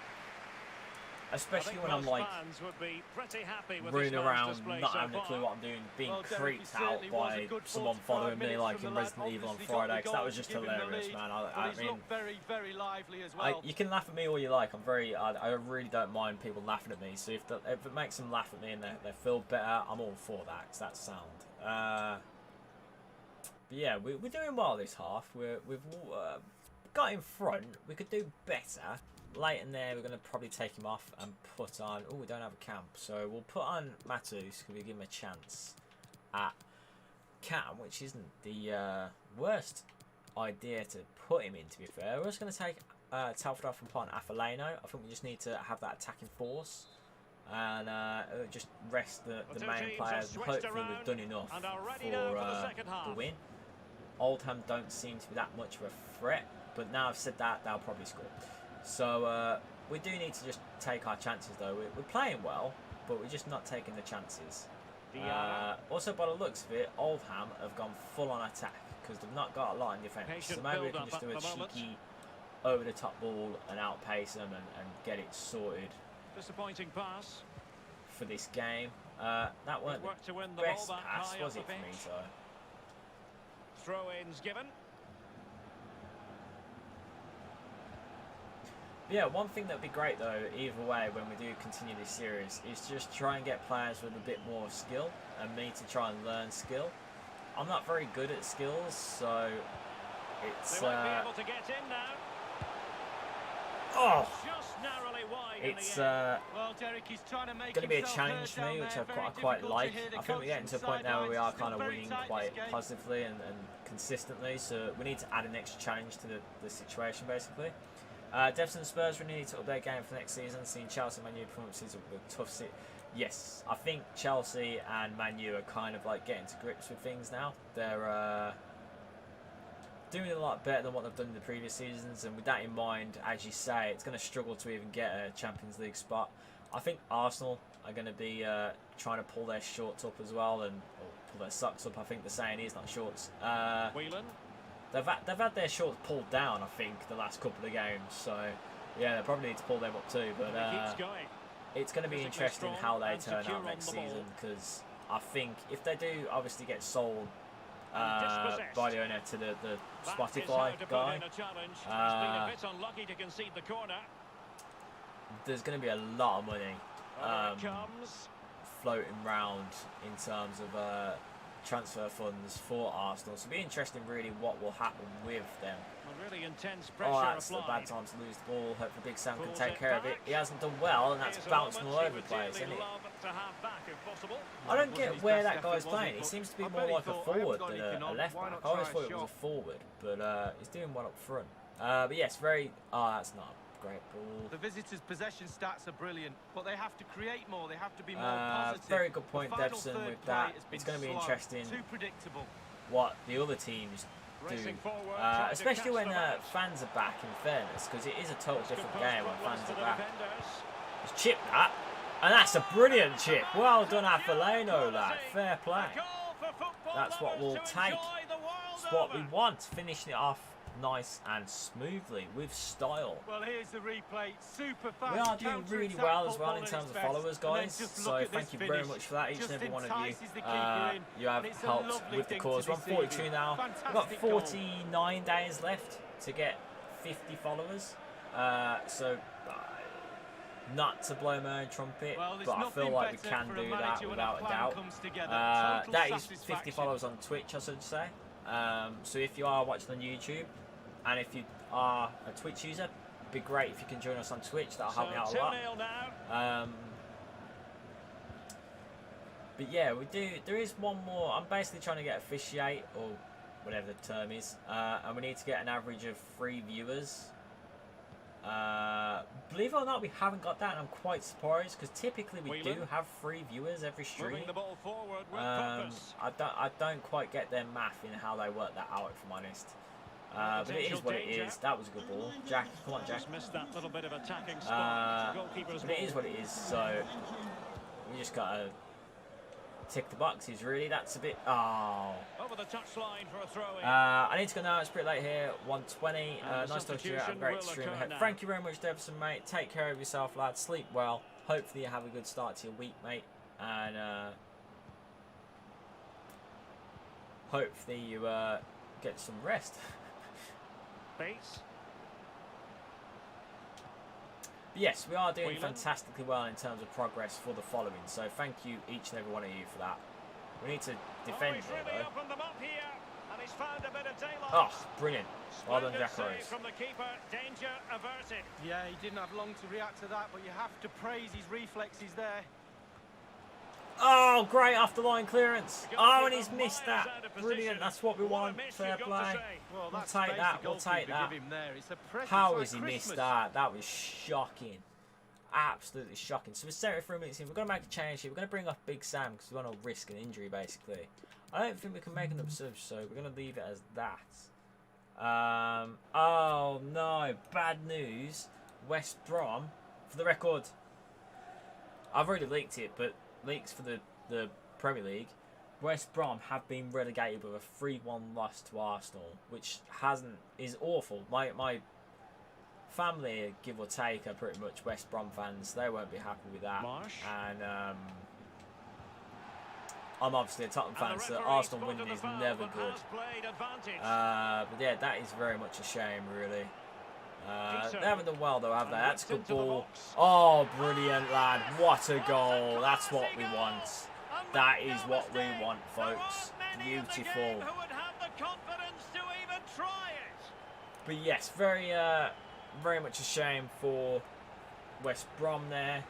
Especially when I'm like running around, not having a clue what I'm doing, being creeped out by someone following me like in Resident Evil on Friday, because that was just hilarious, man. I mean, you can laugh at me all you like. I really don't mind people laughing at me. So if it makes them laugh at me and they feel better, I'm all for that, because that's sound. But yeah, we're doing well this half. We've got in front. We could do better. Late in there, we're going to probably take him off and put on... Oh, we don't have a camp. So we'll put on Matus, because we give him a chance at cam, which isn't the worst idea to put him in, to be fair. We're just going to take Salford off and put on Afaleno. I think we just need to have that attacking force. And just rest the main players. Hopefully we've done enough for the win. Oldham don't seem to be that much of a threat. But now I've said that, they'll probably score. So we do need to just take our chances, though. We're playing well, but we're just not taking the chances. Also, by the looks of it, Oldham have gone full on attack because they've not got a lot in defence. So maybe we can just do a cheeky over-the-top ball and outpace them and get it sorted. Disappointing pass for this game. That weren't the best pass, was it, for me? So throw-ins given. Yeah, one thing that would be great though, either way, when we do continue this series, is just try and get players with a bit more skill, and me to try and learn skill. I'm not very good at skills, so it's. They won't be able to get in now. Oh! Just narrowly wide it's going to be a challenge for me, which I quite like. I think we're getting to a point now where we are kind of winning quite positively and consistently, so we need to add an extra challenge to the situation, basically. Devs and Spurs, we need to update game for next season. Seeing Chelsea and Man U performances are tough. Yes, I think Chelsea and Man U are kind of like getting to grips with things now. They're doing a lot better than what they've done in the previous seasons, and with that in mind, as you say, it's going to struggle to even get a Champions League spot. I think Arsenal are going to be trying to pull their shorts up as well, and pull their socks up. I think the saying is, not shorts. They've had their shorts pulled down, I think, the last couple of games. So, yeah, they probably need to pull them up too. But it's going to be interesting how they turn out next season, because I think if they do obviously get sold by the owner to the Spotify guy, there's going to be a lot of money floating around in terms of transfer funds for Arsenal, so it'll be interesting really what will happen with them. Really intense pressure that's a bad time to lose the ball. Hopefully Big Sam can take care of it. He hasn't done well, and that's bouncing all over the place, isn't it? I don't get where that guy's playing. He seems to be more like a forward than a left back. I always thought it was a forward, but he's doing well up front. But yes, very... that's not a great ball. The visitors' possession stats are brilliant, but they have to create more. They have to be more positive. Very good point, Devson, with that. It's going to be interesting what the other teams do, especially when fans are back, in fairness, because it is a total different game when fans are back. Just chip that, and that's a brilliant chip. Well done, Afaleno, lad. Fair play. That's what we'll take. It's what we want. Finishing it off nice and smoothly with style. Well, here's the replay. Super fast. We are doing really well as well in terms of followers, guys. So thank you very much for that, each and every one of you. You have helped with the cause. We're on 42 now. We've got 49 days left to get 50 followers. So not to blow my own trumpet, but I feel like we can do that without a doubt. That is 50 followers on Twitch, I should say. So if you are watching on YouTube, and if you are a Twitch user, it'd be great if you can join us on Twitch. That'll help me out a lot. But yeah, there is one more. I'm basically trying to get officiate, or whatever the term is, and we need to get an average of 3 viewers. Believe it or not, we haven't got that, and I'm quite surprised, because typically we do have 3 viewers every stream. I don't quite get their math in how they work that out, if I'm honest. But it is what it is. That was a good ball. Jack, come on, Jack. But it is what it is, so we just got to tick the boxes, really. That's a bit... Oh. Over the touchline for a throw-in. I need to go now. It's pretty late here. 1:20. Nice talking to you. Have a great stream ahead. Thank you very much, Devson, mate. Take care of yourself, lad. Sleep well. Hopefully you have a good start to your week, mate. And hopefully you get some rest. Base. Yes, we are doing fantastically well in terms of progress for the following, so thank you each and every one of you for that. We need to defend here, though. Oh, brilliant. Well done, Jack Rose. From the keeper, danger averted. Yeah, he didn't have long to react to that, but you have to praise his reflexes there. Oh, great off-the-line clearance. Oh, and he's missed that. Brilliant, that's what we want. Fair play. We'll take that, we'll take that. How has he missed that? That was shocking. Absolutely shocking. So we're 73 minutes in. We're going to make a change here. We're going to bring off Big Sam because we want to risk an injury, basically. I don't think we can make an sub, so we're going to leave it as that. Oh, no. Bad news. West Brom, for the record, I've already leaked it, but leaks for the Premier League, West Brom have been relegated with a 3-1 loss to Arsenal, which is awful. My family, give or take, are pretty much West Brom fans. They won't be happy with that. And I'm obviously a Tottenham fan, so Arsenal winning is never good. But yeah, that is very much a shame, really. They haven't done well though, have they? That's a good ball. Oh, brilliant, lad. What a goal. That's what we want. That is what we want, folks. Beautiful. But yes, very much a shame for West Brom there.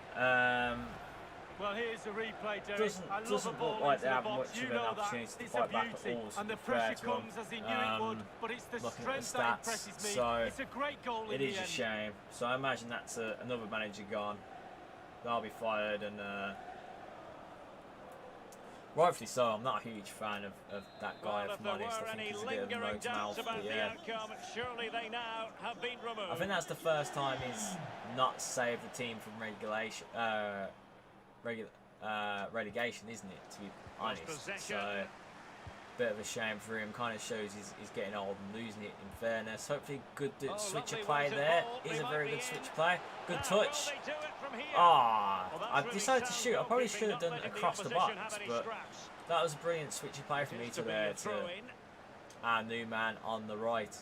Well, here's the replay, Derek. Doesn't look like they have much of an opportunity to fight back at all. And the pressure comes as he knew it would, but it's the strength that impresses me. So it's a great goal in it the is end. a shame. So I imagine that's another manager gone. They'll be fired, and rightfully so. I'm not a huge fan of that guy, if I'm honest. I think he's a bit of a motor mouth, but yeah. I think that's the first time he's not saved the team from relegation, isn't it, to be honest? So bit of a shame for him. Kind of shows he's getting old and losing it, in fairness. Hopefully good switch of play there. Is a very good switch of play. Good touch. I decided to shoot. I probably should have done it across the box, but that was a brilliant switch of play from me to our new man on the right.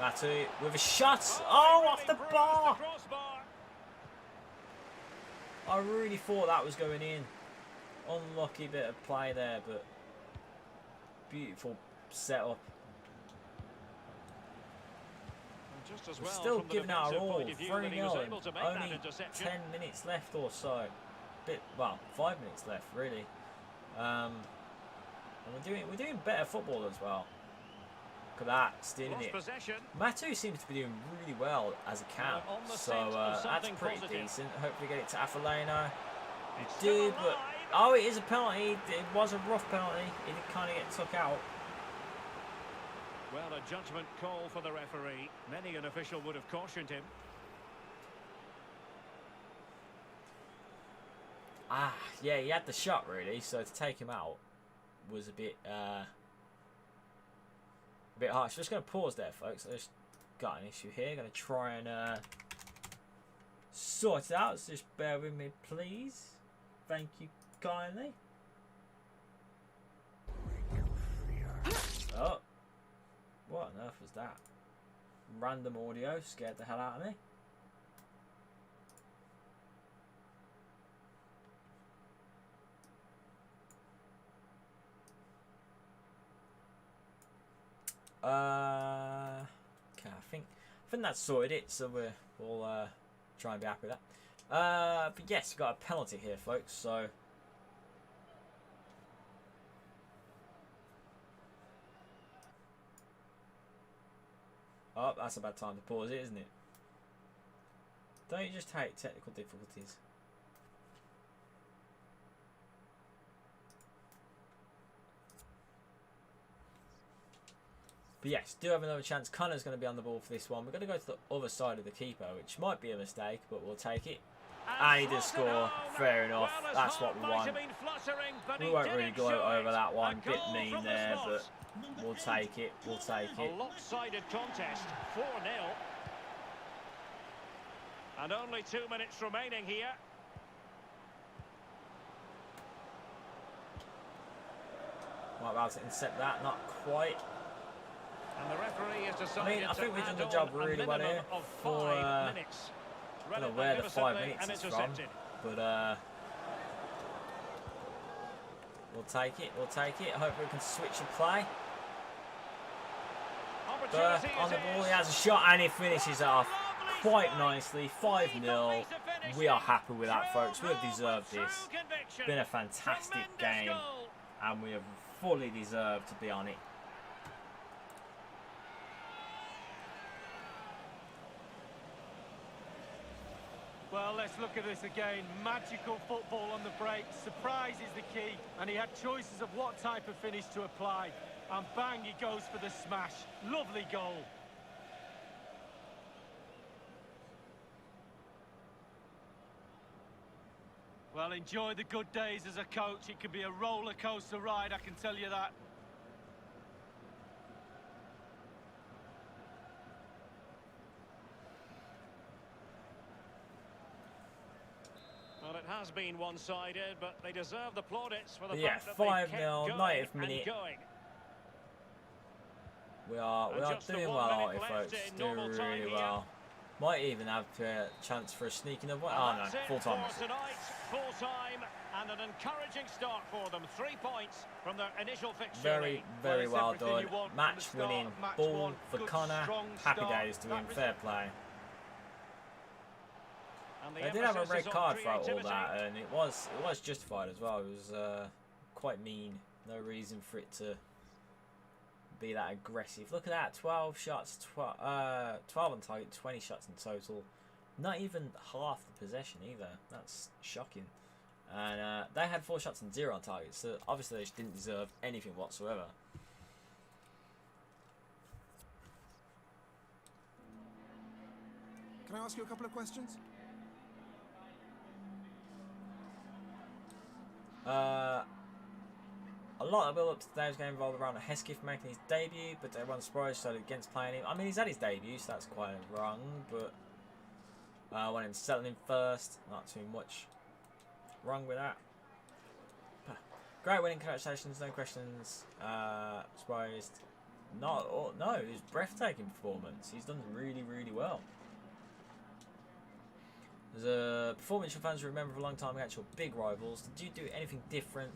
Matu with a shot. Oh, off the bar. I really thought that was going in. Unlucky bit of play there, but beautiful setup. We're still giving our all. 3-0. Only 10 minutes left or so. Well, 5 minutes left really. And we're doing better football as well. Look at that, stealing it. Matu seems to be doing really well as a camp, so that's pretty decent. Hopefully get it to Affolano. He did, but oh, it is a penalty. It was a rough penalty. He did kind of get took out. Well, a judgment call for the referee. Many an official would have cautioned him. Yeah, he had the shot really, so to take him out was a bit harsh. Just going to pause there, folks. I just got an issue here. Going to try and sort it out. So just bear with me, please. Thank you kindly. Oh, what on earth was that? Random audio scared the hell out of me. Okay, I think that's sorted it, so we'll try and be happy with that. But yes, we've got a penalty here, folks, so oh, that's a bad time to pause it, isn't it? Don't you just hate technical difficulties? But yes, do have another chance. Connor's going to be on the ball for this one. We're going to go to the other side of the keeper, which might be a mistake, but we'll take it. And he does score. Fair enough. That's what we want. We won't really gloat over that one. Bit mean there, but we'll take it. We'll take it. A lopsided contest, 4-0. And only 2 minutes remaining here. Might be able to intercept that. Not quite. And the referee has decided I think we've done the job really well here for I don't know where the 5 minutes is from, but we'll take it. We'll take it. Hopefully we can switch and play. Burke on the ball. He has a shot and he finishes off quite nicely. 5-0. We are happy with that, folks. We have deserved this. It's been a fantastic game, and we have fully deserved to be on it. Well, let's look at this again. Magical football on the break. Surprise is the key. And he had choices of what type of finish to apply. And bang, he goes for the smash. Lovely goal. Well, enjoy the good days as a coach. It can be a roller coaster ride, I can tell you that. Well, it has been one-sided, but they deserve the plaudits for the fact that 5-0, 90th minute. We are doing well, aren't we, folks? Doing really well. Might even have a chance for a sneaking of one. Oh no, full-time. Full-time and an encouraging start for them. 3 points from their initial fixture. Very, very well done. Match-winning ball for Connor. Happy days to him. Fair play. They did have a red card for all that, and it was justified as well. It was quite mean. No reason for it to be that aggressive. Look at that, 12 shots, 12 on target, 20 shots in total. Not even half the possession either. That's shocking. And they had 4 shots and 0 on target, so obviously they just didn't deserve anything whatsoever. Can I ask you a couple of questions? A lot of build-up to today's game revolved around Hesketh making his debut, but everyone's surprised started against playing him. I mean, he's had his debut, so that's quite wrong, but I want him settling in first. Not too much wrong with that. Great winning, congratulations, no questions. Surprised. No, it was breathtaking performance. He's done really, really well. There's a performance your fans will remember for a long time against your big rivals. Did you do anything different?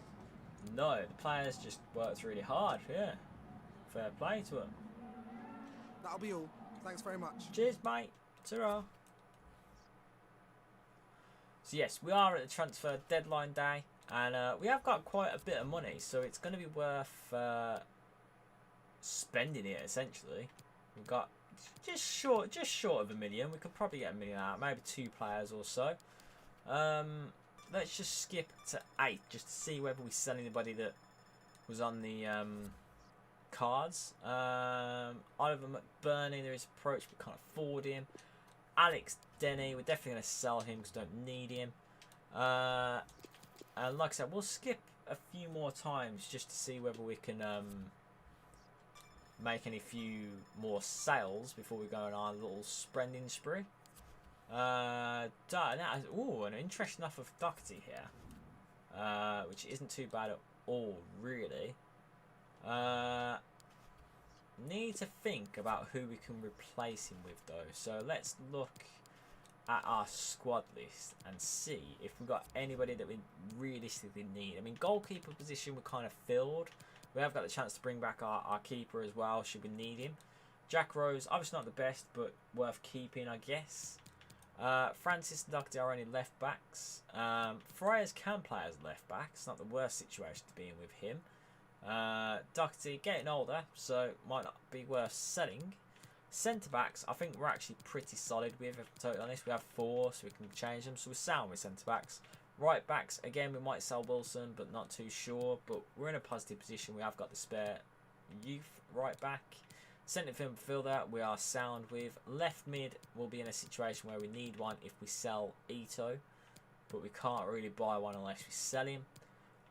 No, the players just worked really hard, yeah. Fair play to them. That'll be all. Thanks very much. Cheers, mate. Ta-ra. So yes, we are at the transfer deadline day, and we have got quite a bit of money, so it's going to be worth spending it, essentially. We've got just short of $1 million. We could probably get $1 million out, maybe 2 players or so. Let's just skip to 8 just to see whether we sell anybody that was on the cards. Oliver McBurney, there is approach, but can't afford him. Alex Denny, we're definitely going to sell him because we don't need him. And like I said, we'll skip a few more times just to see whether we can make any few more sales before we go on our little spending spree. An interesting enough of Doherty here, which isn't too bad at all, really. Need to think about who we can replace him with, though. So let's look at our squad list and see if we've got anybody that we realistically need. I mean, goalkeeper position we're kind of filled. We have got the chance to bring back our keeper as well, should we need him. Jack Rose, obviously not the best, but worth keeping, I guess. Francis and Doherty are only left backs. Friars can play as left back. It's not the worst situation to be in with him. Doherty getting older, so might not be worth selling. Centre backs, I think we're actually pretty solid with, if I'm totally honest. We have 4, so we can change them. So we're sound with centre backs. Right backs, again, we might sell Wilson, but not too sure. But we're in a positive position. We have got the spare youth right back. Centre midfielder, we are sound with. Left mid, we'll be in a situation where we need one if we sell Ito, but we can't really buy one unless we sell him.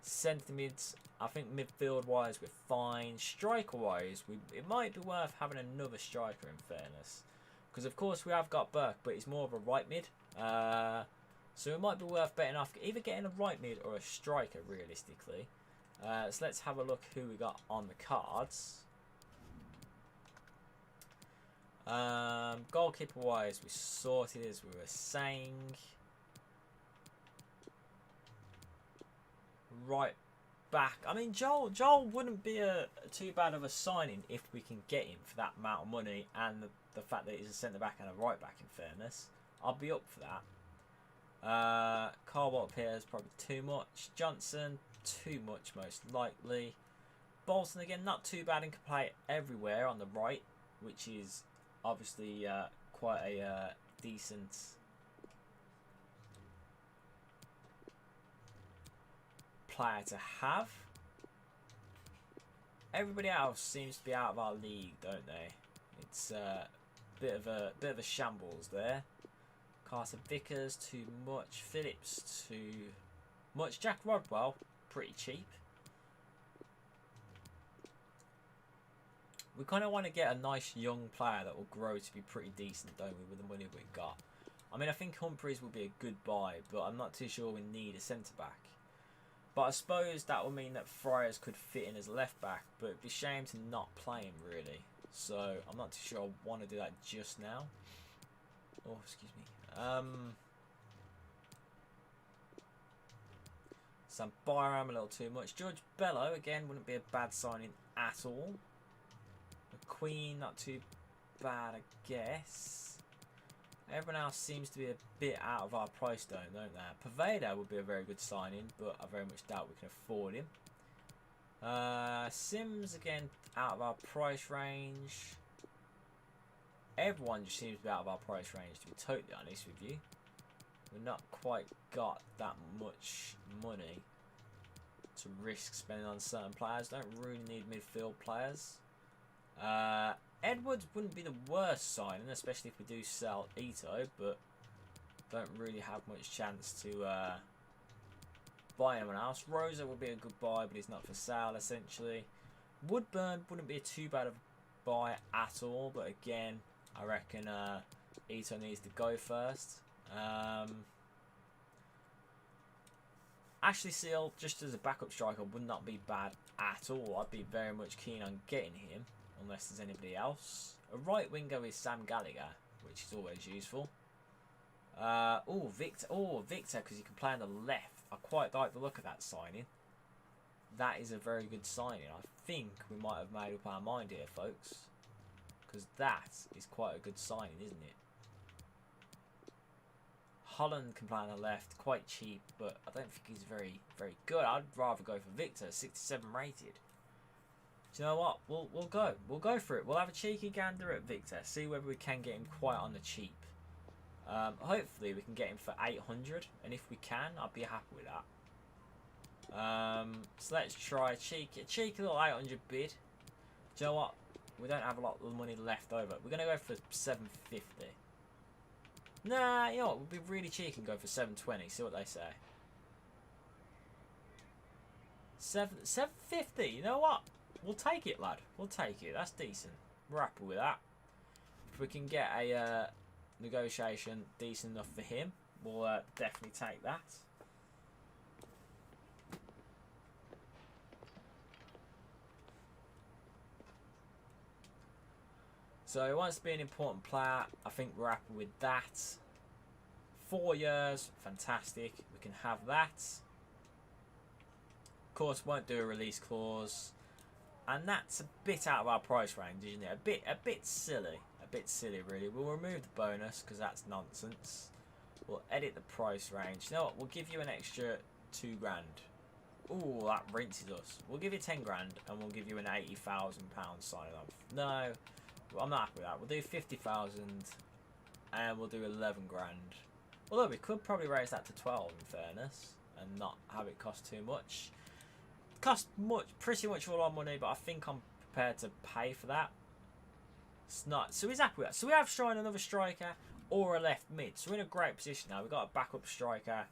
Centre mids, I think midfield wise we're fine. Striker wise, it might be worth having another striker in fairness, because of course we have got Burke, but he's more of a right mid. So it might be worth betting off either getting a right mid or a striker realistically. So let's have a look who we got on the cards. Goalkeeper wise, we sorted as we were saying. Right back, I mean Joel wouldn't be too bad of a signing if we can get him for that amount of money, and the fact that he's a centre back and a right back, in fairness. I'll be up for that. Carwell appears probably too much. Johnson too much most likely. Bolton again not too bad and can play everywhere on the right, which is obviously quite a decent player to have. Everybody else seems to be out of our league, don't they? It's a bit of a shambles there. Carter Vickers too much. Phillips too much. Jack Rodwell, pretty cheap. We kind of want to get a nice young player that will grow to be pretty decent, don't we, with the money we've got. I mean, I think Humphreys will be a good buy, but I'm not too sure we need a centre-back. But I suppose that will mean that Friars could fit in as left-back, but it'd be a shame to not play him, really. So, I'm not too sure I want to do that just now. Oh, excuse me. Sam Byram a little too much. George Bello, again, wouldn't be a bad signing at all. McQueen, not too bad, I guess. Everyone else seems to be a bit out of our price zone, don't they? Poveda would be a very good signing, but I very much doubt we can afford him. Sims, again, out of our price range. Everyone just seems to be out of our price range, to be totally honest with you. We've not quite got that much money to risk spending on certain players. Don't really need midfield players. Edwards wouldn't be the worst signing, especially if we do sell Ito, but don't really have much chance to buy anyone else. Rosa would be a good buy, but he's not for sale, essentially. Woodburn wouldn't be too bad of a buy at all, but again, I reckon Ito needs to go first. Ashley Seal, just as a backup striker, would not be bad at all. I'd be very much keen on getting him, unless there's anybody else. A right winger is Sam Gallagher, which is always useful. Victor. Oh, Victor, because he can play on the left. I quite like the look of that signing. That is a very good signing. I think we might have made up our mind here, folks. Because that is quite a good signing, isn't it? Holland can play on the left, quite cheap, but I don't think he's very, very good. I'd rather go for Victor, 67 rated. Do you know what? We'll go. We'll go for it. We'll have a cheeky gander at Victor, see whether we can get him quite on the cheap. Hopefully we can get him for 800, and if we can, I'll be happy with that. So let's try a cheeky little 800 bid. Do you know what? We don't have a lot of money left over. We're gonna go for 750. Nah, you know what? We'll be really cheeky and go for 720. See what they say. 750. You know what? We'll take it, lad. We'll take it. That's decent. We're happy with that. If we can get a negotiation decent enough for him, we'll definitely take that. So he wants to be an important player. I think we're happy with that. 4 years, fantastic. We can have that. Of course, won't do a release clause, and that's a bit out of our price range, isn't it? A bit silly. A bit silly, really. We'll remove the bonus because that's nonsense. We'll edit the price range. You know what? We'll give you an extra 2 grand. Ooh, that rinses us. We'll give you 10 grand, and we'll give you an £80,000 signing off. No. I'm not happy with that. We'll do 50,000 and we'll do 11 grand. Although we could probably raise that to 12 in fairness and not have it cost too much. It costs pretty much all our money, but I think I'm prepared to pay for that. It's not. So he's happy with that. So we have shown another striker or a left mid. So we're in a great position now. We've got a backup striker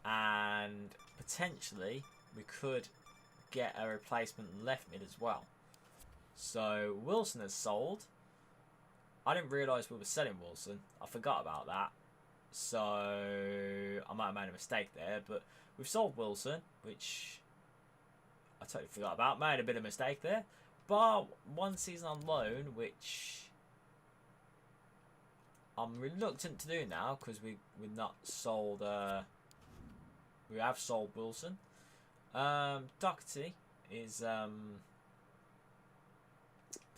and potentially we could get a replacement left mid as well. So Wilson has sold. I didn't realise we were selling Wilson. I forgot about that. So I might have made a mistake there. But we've sold Wilson, which I totally forgot about. Made a bit of a mistake there. Bar 1 season on loan, which I'm reluctant to do now because we've not sold. We have sold Wilson. Doherty is.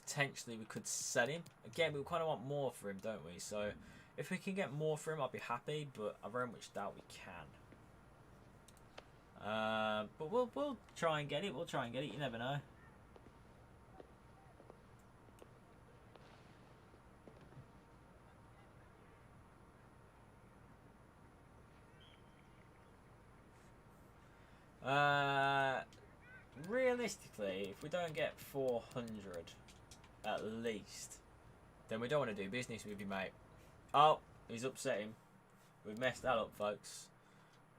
Potentially we could sell him. Again, we kind of want more for him, don't we? So if we can get more for him, I'll be happy, but I very much doubt we can. But we'll try and get it. We'll try and get it. You never know. Realistically, if we don't get 400 at least, then we don't want to do business with you, mate. Oh, he's upset him. We've messed that up, folks.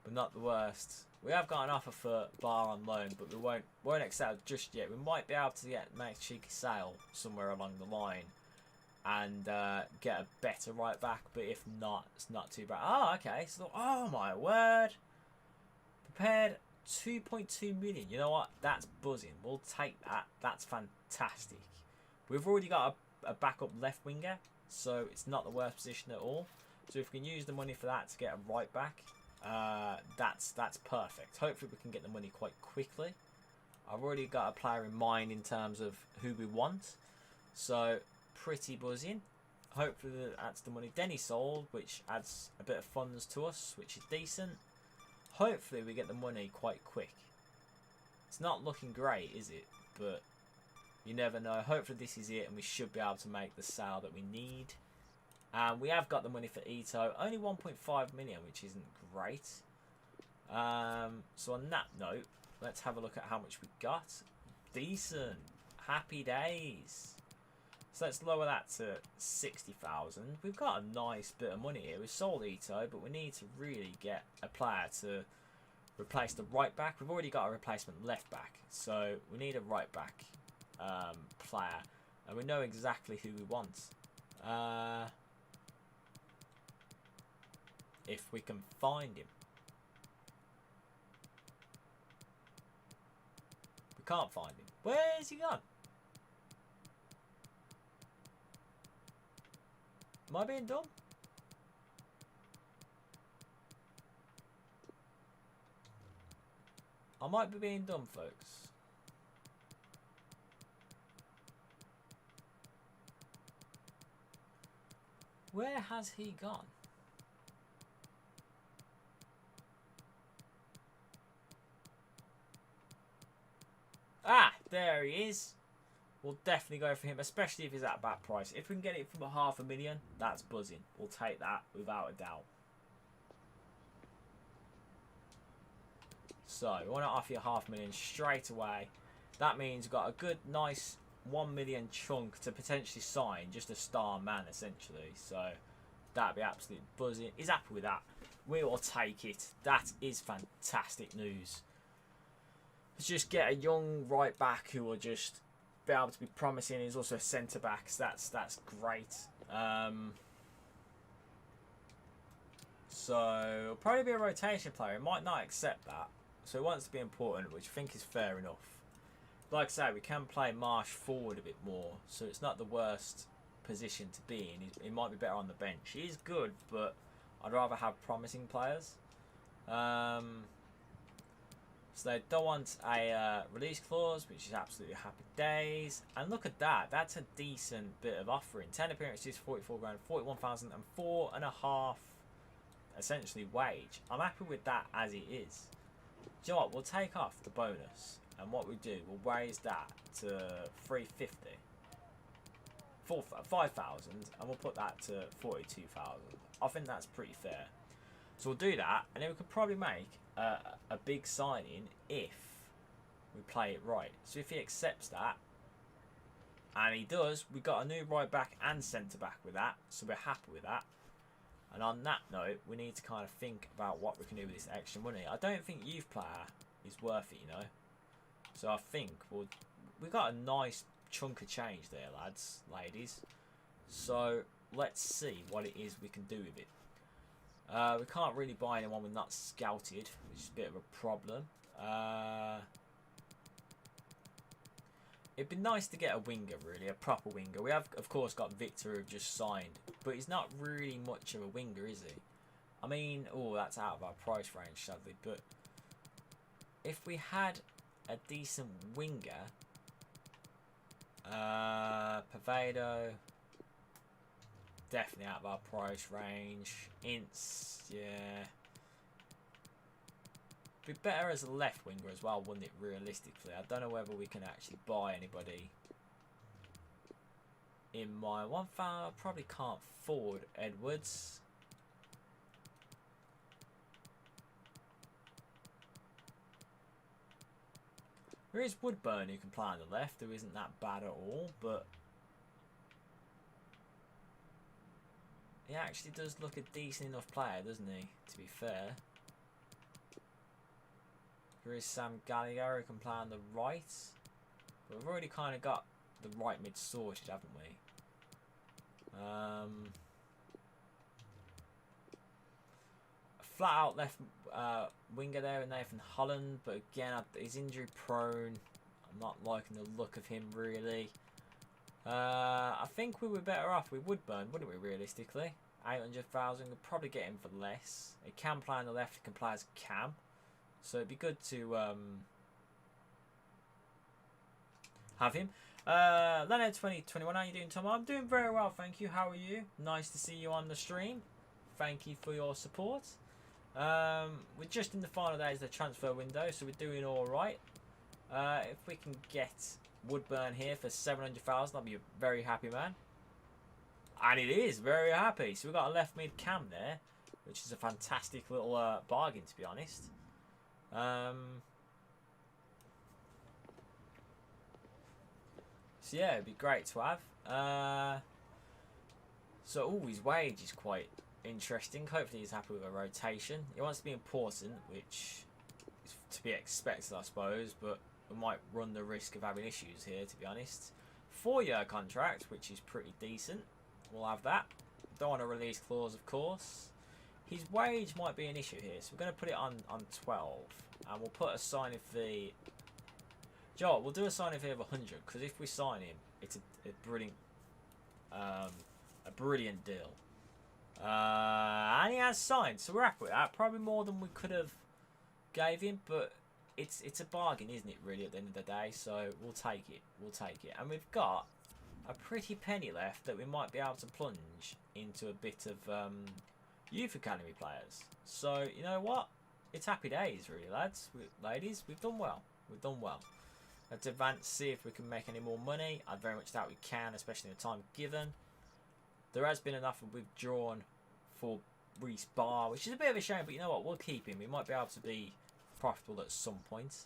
But not the worst. We have got an offer for Bar on loan, but we won't accept just yet. We might be able to make a cheeky sale somewhere along the line and get a better right back. But if not, it's not too bad. Oh, okay. So, oh my word. Prepared 2.2 million. You know what? That's buzzing. We'll take that. That's fantastic. We've already got a backup left winger, so it's not the worst position at all. So if we can use the money for that to get a right back, that's perfect. Hopefully we can get the money quite quickly. I've already got a player in mind in terms of who we want, so pretty buzzing. Hopefully that's the money Denny sold, which adds a bit of funds to us, which is decent. Hopefully we get the money quite quick. It's not looking great, is it? But you never know. Hopefully this is it and we should be able to make the sale that we need. And we have got the money for Ito. Only 1.5 million, which isn't great. So on that note, let's have a look at how much we got. Decent. Happy days. So let's lower that to 60,000. We've got a nice bit of money here. We sold Ito, but we need to really get a player to replace the right back. We've already got a replacement left back, so we need a right back player, and we know exactly who we want. If we can find him. We can't find him. Where's he gone? Am I being dumb? I might be being dumb, folks. Where has he gone? Ah, there he is. We'll definitely go for him, especially if he's at that price. If we can get it for $500,000, that's buzzing. We'll take that without a doubt. So, we want to offer you $500,000 straight away. That means we've got a good, nice 1 million chunk to potentially sign. Just a star man, essentially. So, that'd be absolute buzzing. He's happy with that. We will take it. That is fantastic news. Let's just get a young right back who will just be able to be promising. He's also a centre back, so that's great. So it'll probably be a rotation player. He might not accept that, so he wants to be important, which I think is fair enough. Like I say, we can play Marsh forward a bit more, so it's not the worst position to be in. He might be better on the bench. He is good, but I'd rather have promising players. So they don't want a release clause, which is absolutely happy days. And look at that. That's a decent bit of offering. 10 appearances, 44 grand, 41,000 and 4.5 essentially wage. I'm happy with that as it is. Do you know what? We'll take off the bonus. And what we do, we'll raise that to 350. 5,000. And we'll put that to 42,000. I think that's pretty fair. So we'll do that. And then we could probably make a big signing if we play it right. So if he accepts that, and he does, we got a new right back and centre back with that, so we're happy with that. And on that note, we need to kind of think about what we can do with this extra money. I don't think youth player is worth it, you know. So I think we got a nice chunk of change there, lads, ladies. So let's see what it is we can do with it. We can't really buy anyone we've not scouted, which is a bit of a problem. It'd be nice to get a winger, really, a proper winger. We have, of course, got Victor who just signed, but he's not really much of a winger, is he? I mean, oh, that's out of our price range, sadly, but if we had a decent winger, Pavado, definitely out of our price range. Ince, yeah. Be better as a left winger as well, wouldn't it, realistically? I don't know whether we can actually buy anybody in my one foul. Probably can't forward Edwards. There is Woodburn who can play on the left, who isn't that bad at all, but he actually does look a decent enough player, doesn't he, to be fair. There is Sam Gallagher who can play on the right. But we've already kind of got the right mid sorted, haven't we? A flat out left winger there in Nathan Holland, but again, he's injury prone. I'm not liking the look of him really. I think we were better off with Woodburn, wouldn't we, realistically? 800,000, we'd probably get him for less. He can play on the left, he can play as cam. So it'd be good to have him. Leonard 2021, how are you doing, Tom? I'm doing very well, thank you. How are you? Nice to see you on the stream. Thank you for your support. We're just in the final days of the transfer window, so we're doing all right. If we can get Woodburn here for 700,000, I'll be a very happy man. And it is very happy. So we've got a left mid cam there, which is a fantastic little bargain, to be honest. So yeah, it'd be great to have. So his wage is quite interesting. Hopefully he's happy with a rotation. He wants to be important, which is to be expected, I suppose, but we might run the risk of having issues here, to be honest. 4-year contract, which is pretty decent. We'll have that. Don't want a release clause, of course. His wage might be an issue here, so we're going to put it on 12. And we'll put a signing fee. Joe, we'll do a signing fee of 100, because if we sign him, it's a brilliant deal. And he has signed, so we're happy with that. Probably more than we could have gave him, but it's a bargain, isn't it, really, at the end of the day? So we'll take it. We'll take it. And we've got a pretty penny left that we might be able to plunge into a bit of youth academy players. So, you know what? It's happy days, really, ladies. We've done well. We've done well. Let's advance, see if we can make any more money. I very much doubt we can, especially in the time given. There has been enough withdrawn for Reece Barr, which is a bit of a shame, but you know what? We'll keep him. We might be able to be profitable at some point.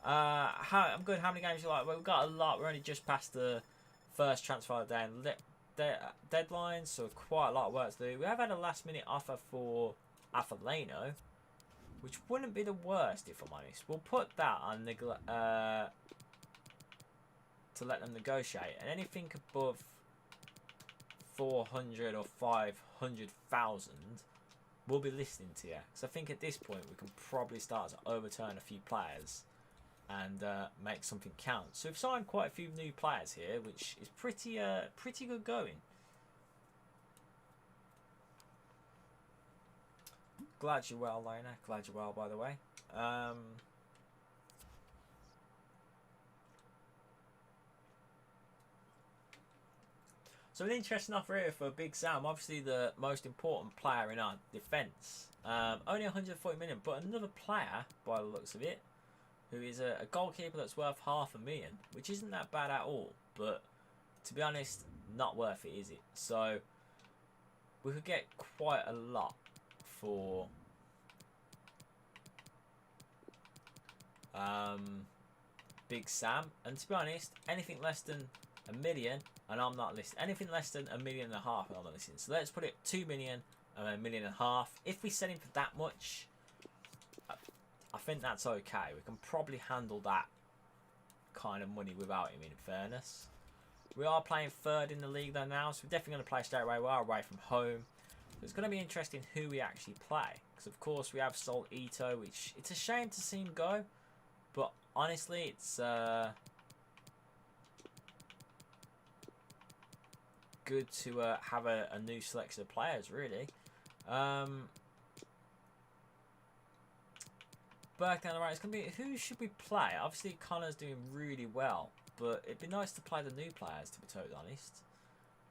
I'm good. How many games you like? Well, we've got a lot. We're only just past the first transfer of the day and deadline, so quite a lot of work to do. We have had a last-minute offer for Afaleno, which wouldn't be the worst, if I'm honest. We'll put that on to let them negotiate, and anything above 400 or 500,000 we'll be listening to you. So I think at this point we can probably start to overturn a few players and make something count. So we've signed quite a few new players here, which is pretty good going. Glad you're well, Lena. Glad you're well, by the way. So an interesting offer here for Big Sam. Obviously the most important player in our defence. Only 140 million, but another player, by the looks of it, who is a goalkeeper that's worth $500,000, which isn't that bad at all. But to be honest, not worth it, is it? So we could get quite a lot for Big Sam. And to be honest, anything less than $1 million, and I'm not listening. Anything less than $1.5 million, and I'm not listening. So let's put it 2 million and $1.5 million. If we sell him for that much, I think that's okay. We can probably handle that kind of money without him, in fairness. We are playing third in the league though now, so we're definitely going to play straight away. We are away from home. So it's going to be interesting who we actually play. Because of course we have Sol Ito, which it's a shame to see him go. But honestly, it's good to have a new selection of players, really. Back down the right, it's going to be, who should we play? Obviously Connor's doing really well, but it'd be nice to play the new players, to be totally honest.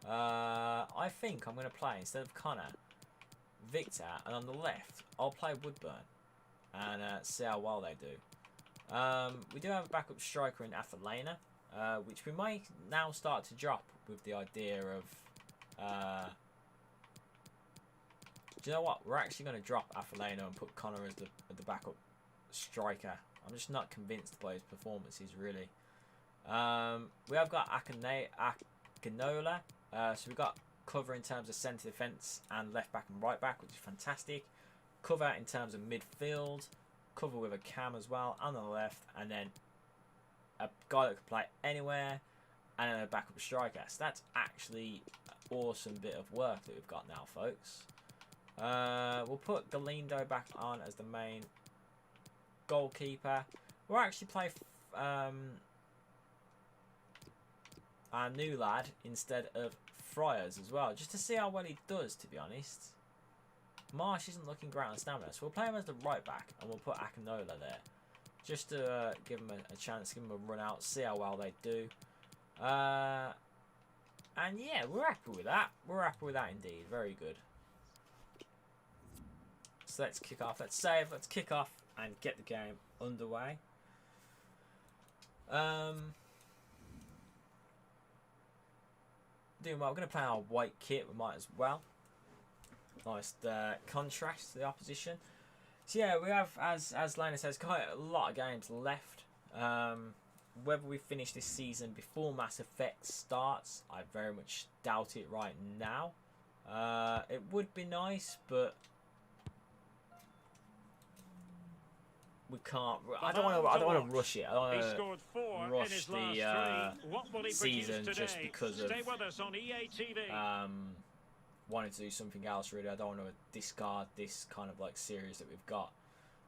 I think I'm going to play, instead of Connor, Victor, and on the left I'll play Woodburn and see how well they do. We do have a backup striker in Afalena, which we might now start to drop with the idea of do you know what, we're actually going to drop Afalena and put Connor as the backup striker. I'm just not convinced by his performances, really. We have got Akinola, so we've got cover in terms of centre defence and left back and right back, which is fantastic. Cover in terms of midfield, cover with a cam as well on the left, and then a guy that can play anywhere, and then a backup striker. So that's actually an awesome bit of work that we've got now, folks. We'll put Galindo back on as the main goalkeeper. We'll actually play our new lad instead of Friars as well, just to see how well he does, to be honest. Marsh isn't looking great on stamina, so we'll play him as the right back, and we'll put Akinola there, just to give him a chance, give him a run out, see how well they do. And yeah, we're happy with that. We're happy with that indeed. Very good. So let's kick off. Let's save. Let's kick off and get the game underway. Doing well. We're going to play our white kit. We might as well. Nice contrast to the opposition. So yeah, we have, as Lena says, quite a lot of games left. Whether we finish this season before Mass Effect starts, I very much doubt it right now. It would be nice, but we can't. I don't want to rush it. I don't want to rush the season just because of wanting to do something else. Really, I don't want to discard this kind of like series that we've got.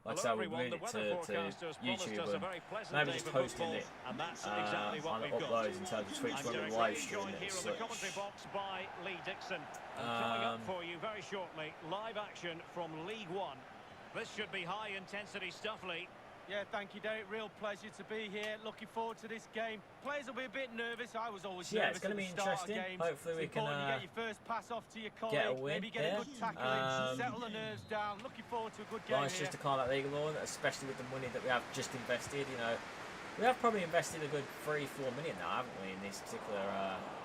Like I said, we'll move it to YouTube and maybe just posting it on the uploads in terms of Twitch when we live stream it and such. Coming up for you very shortly, live action from League One. This should be high intensity stuff, Lee. Yeah, thank you, Derek. Real pleasure to be here. Looking forward to this game. Players will be a bit nervous. I was always nervous. It's going to be interesting. Hopefully we can get your first pass off to your colleague. Get a win. Maybe get a good tackling, settle the nerves down. Looking forward to a good game. Nice just to call out League Law, especially with the money that we have just invested. You know, we have probably invested a good 3-4 million now, haven't we, in this particular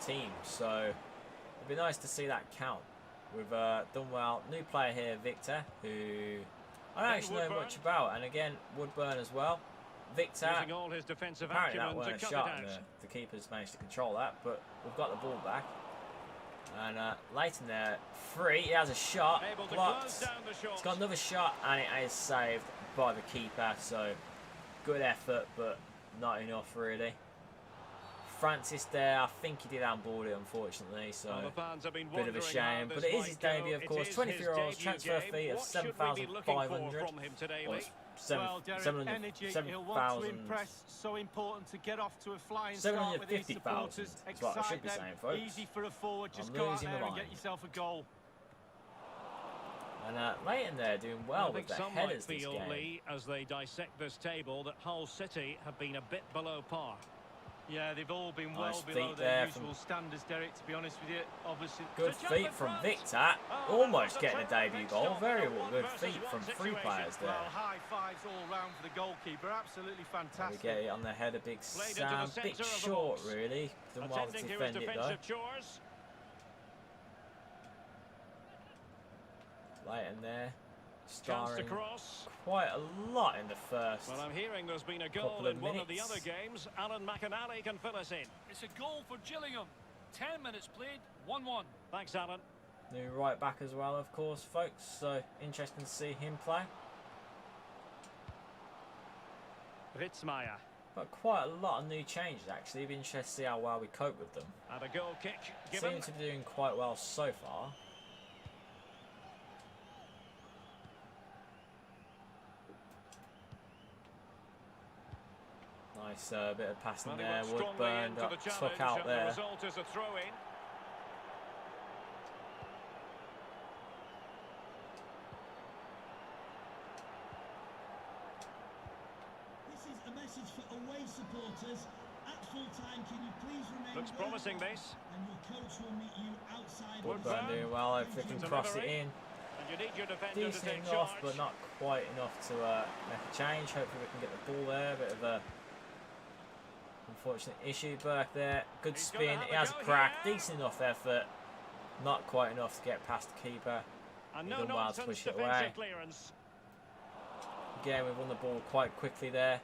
team? So it'd be nice to see that count. We've done well. New player here, Victor, who I don't actually know much about, and again Woodburn as well. Victor, all his defensive apparently that weren't a shot, and the keeper's managed to control that, but we've got the ball back. And Leighton there, free, he has a shot, blocked. He's got another shot, and it is saved by the keeper, so good effort, but not enough really. Francis there, I think he did handball it unfortunately, so bit of a shame. But it is his debut, of course. 24-year-olds, transfer fee of 7,500. Well, Derek, energy, he'll want to impress. So important to get off to a flying start with his supporters. That's what I should be saying, folks. Easy for a forward, just go out there and get yourself a goal. And Leighton there doing well with the headers this game. Lee, as they dissect this table, that Hull City have been a bit below par. Yeah, they've all been well below their usual standards, Derek, to be honest with you. Obviously, good feet from Victor, almost getting a debut goal. Very good feet from three players there. Well, high fives all round for the goalkeeper, absolutely fantastic. We get it on the head, a big Sam, bit short really. Done well to defend it though. Leighton there, starring quite a lot in the first. Well, I'm hearing there's been a goal in one of the other games. Alan McAnally can fill us in. It's a goal for Gillingham. 10 minutes played, 1-1. Thanks, Alan. New right back as well, of course, folks. So interesting to see him play. Ritzmaier. But quite a lot of new changes actually. It'd be interesting to see how well we cope with them. And a goal kick given. Seem to be doing quite well so far. Nice bit of passing there. Woodburn got took out there. The result is a throw-in. This is a message for away supporters. At full time, can you please remain? Looks promising this. And your coach will meet you outside. Woodburn doing well. If they can cross it in. And you need your defender decent to take enough, charge, but not quite enough to make a change. Hopefully we can get the ball there. A bit of a unfortunate issue. Burke there, good spin. He has a crack. Here. Decent enough effort. Not quite enough to get past the keeper. And He's done well to push it away. Clearance. Again, we've won the ball quite quickly there.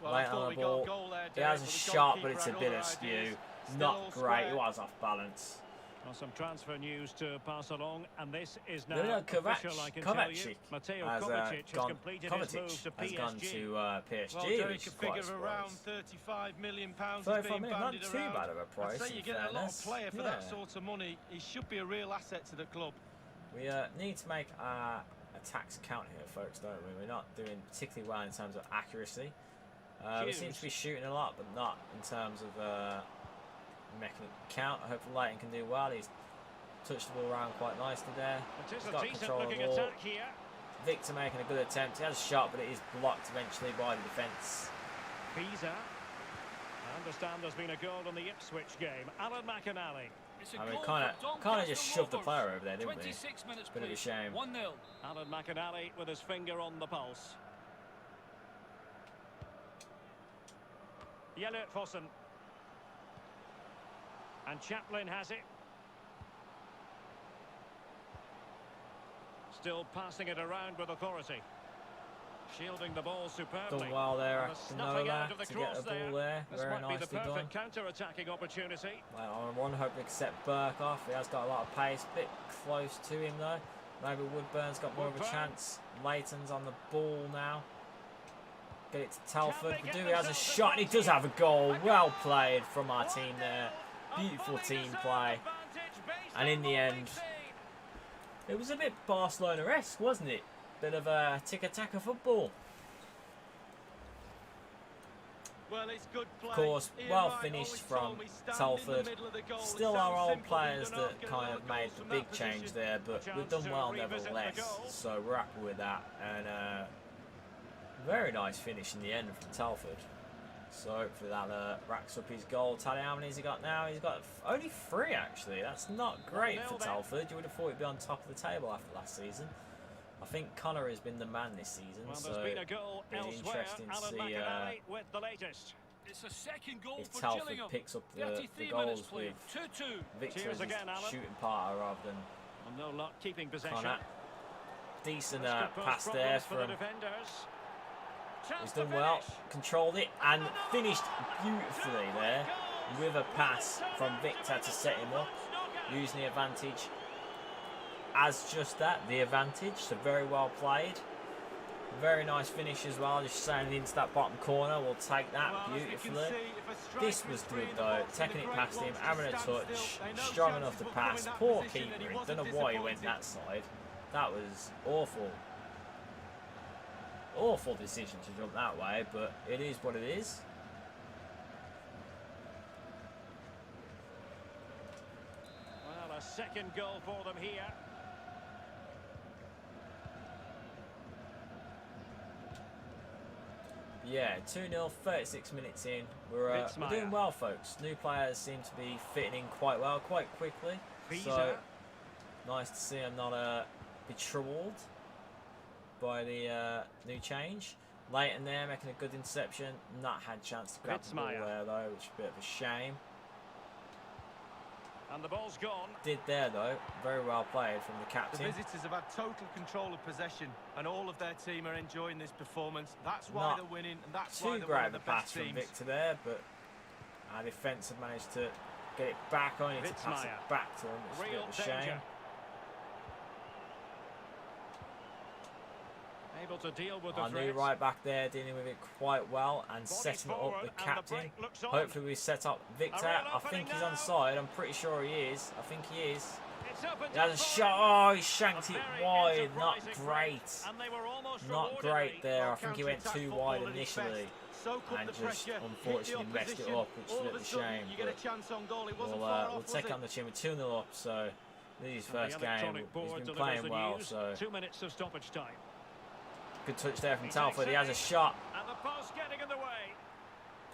Well, Late on the ball. He has a shot, but it's a bit askew. Not great. He was off balance. Well, some transfer news to pass along, and this is now Kovacic, official, I can tell you. Mateo Kovacic has gone completed his move to PSG. Gone to PSG, well, Derek, which is a figure quite of around £35 million is 35 being million, bandied not too around. bad of a price. I'd say you're getting a lot of player for that sort of money. He should be a real asset to the club. We need to make our attacks count here, folks, don't we? We're not doing particularly well in terms of accuracy. We seem to be shooting a lot, but not in terms of making it count. I hope Leighton can do well. He's touched the ball around quite nicely there. It is He's a got decent control of the looking ball. attack here. Victor making a good attempt. He has a shot, but it is blocked eventually by the defence. Pisa. I understand there's been a goal in the Ipswich game. Alan McInally. I mean, kind of just shoved the player over there, didn't we? 26 minutes, Bit of a shame. 1-0. Alan McInally with his finger on the pulse. Yellow Fossen. And Chaplin has it. Still passing it around with authority. Shielding the ball superbly. Done well there after Nola to to get the ball there. This Very might be the nicely perfect done. counter-attacking opportunity. Well, on one, hoping to set Burke off. He has got a lot of pace. Bit close to him though. Maybe Woodburn's got more of a chance. Leighton's on the ball now. Get it to Telford. He has a shot and he does have a goal. Well played from our team there. Beautiful team play. And in the end, it was a bit Barcelona-esque, wasn't it? Bit of a tiki-taka football. Well, it's good play. Of course, well finished from Salford. Still our old players that kind of made the big change there, but we've done well nevertheless. So we're happy with that. And very nice finish in the end from Telford. So hopefully that racks up his goal tally. How many has he got now? He's got only 3 actually. That's not great for Telford. You would have thought he'd be on top of the table after last season. I think Connor has been the man this season, well, so been a goal interesting to see with the latest. It's a second goal if for Telford Gillingham. picks up the 33 goals minutes played. with 2-2. Victor as again, shooting partner rather than no luck keeping possession. Connor. Decent pass there from the defenders. He's done well, controlled it and finished beautifully there with a pass from Victor to set him up, using the advantage as just that, the advantage. So very well played. Very nice finish as well, just sailing into that bottom corner. We'll take that beautifully. This was good though, taking it past him, having a touch, strong enough to pass. Poor keeper, don't know why he went that side. That was awful. Awful decision to jump that way, but it is what it is. Well, a second goal for them here. Yeah, 2-0, 36 minutes in. We're doing well, folks. New players seem to be fitting in quite well, quite quickly. So, nice to see them not be troubled by the new change. Leighton there making a good interception. Not had a chance to grab the ball there though, which is a bit of a shame. And the ball's gone. Did there though, very well played from the captain. The visitors have had total control of possession, and all of their team are enjoying this performance. That's why they're winning, and that's why they're one of the best teams. Too great the pass from Victor there, but our defence have managed to get it back, only to pass it back to him, which is a bit of a shame. Able to deal with our new right back there, dealing with it quite well and setting up the captain. Hopefully we set up Victor. I think he's onside. I'm pretty sure he is. I think he is. He has a shot. Oh, he shanked it wide. Not great. Not great there. I think he went too wide initially and just unfortunately messed it up, which is a bit of a shame. We'll take it on the chin with 2-0 up. So this is his first game. He's been playing well. So 2 minutes of stoppage time. Good touch there from Telford. He has a shot. And the post getting in the way.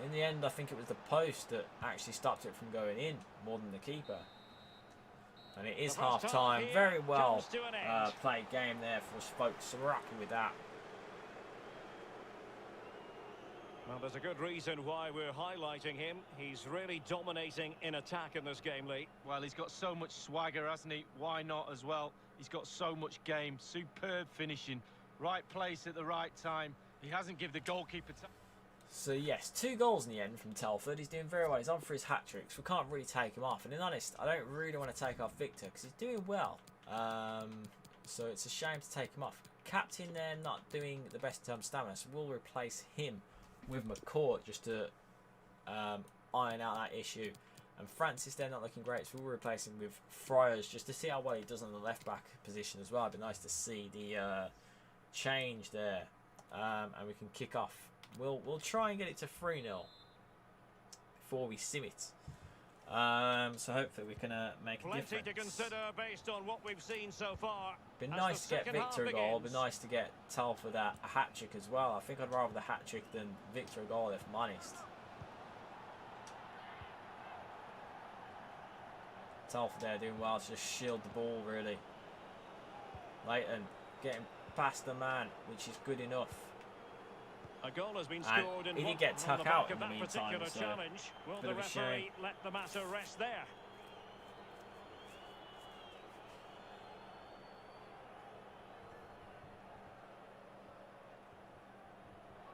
In the end, I think it was the post that actually stopped it from going in more than the keeper. And it is half time. Very well played game there for us folks. So we're happy with that. Well, there's a good reason why we're highlighting him. He's really dominating in attack in this game, Lee. Well, he's got so much swagger, hasn't he? Why not as well? He's got so much game. Superb finishing. Right place at the right time. He hasn't given the goalkeeper time. So yes, 2 goals in the end from Telford. He's doing very well. He's on for his hat-tricks. We can't really take him off. And in honest, I don't really want to take off Victor because he's doing well. So it's a shame to take him off. Captain there not doing the best in terms of stamina, so we'll replace him with McCourt just to iron out that issue. And Francis there not looking great, so we'll replace him with Friars just to see how well he does on the left back position as well. It'd be nice to see the change there, and we can kick off. We'll try and get it to 3-0 before we sim it. So hopefully we can make a difference. To consider based on what we've seen so far. Been nice to get Victor a goal. Been nice to get Telford a hat-trick as well. I think I'd rather the hat-trick than Victor a goal, if I'm honest. Salford there doing well to just shield the ball, really. Leighton getting past the man, which is good enough. A goal has been scored and he did get tuck out in the meantime, so will bit the of a shame. referee let the matter rest there?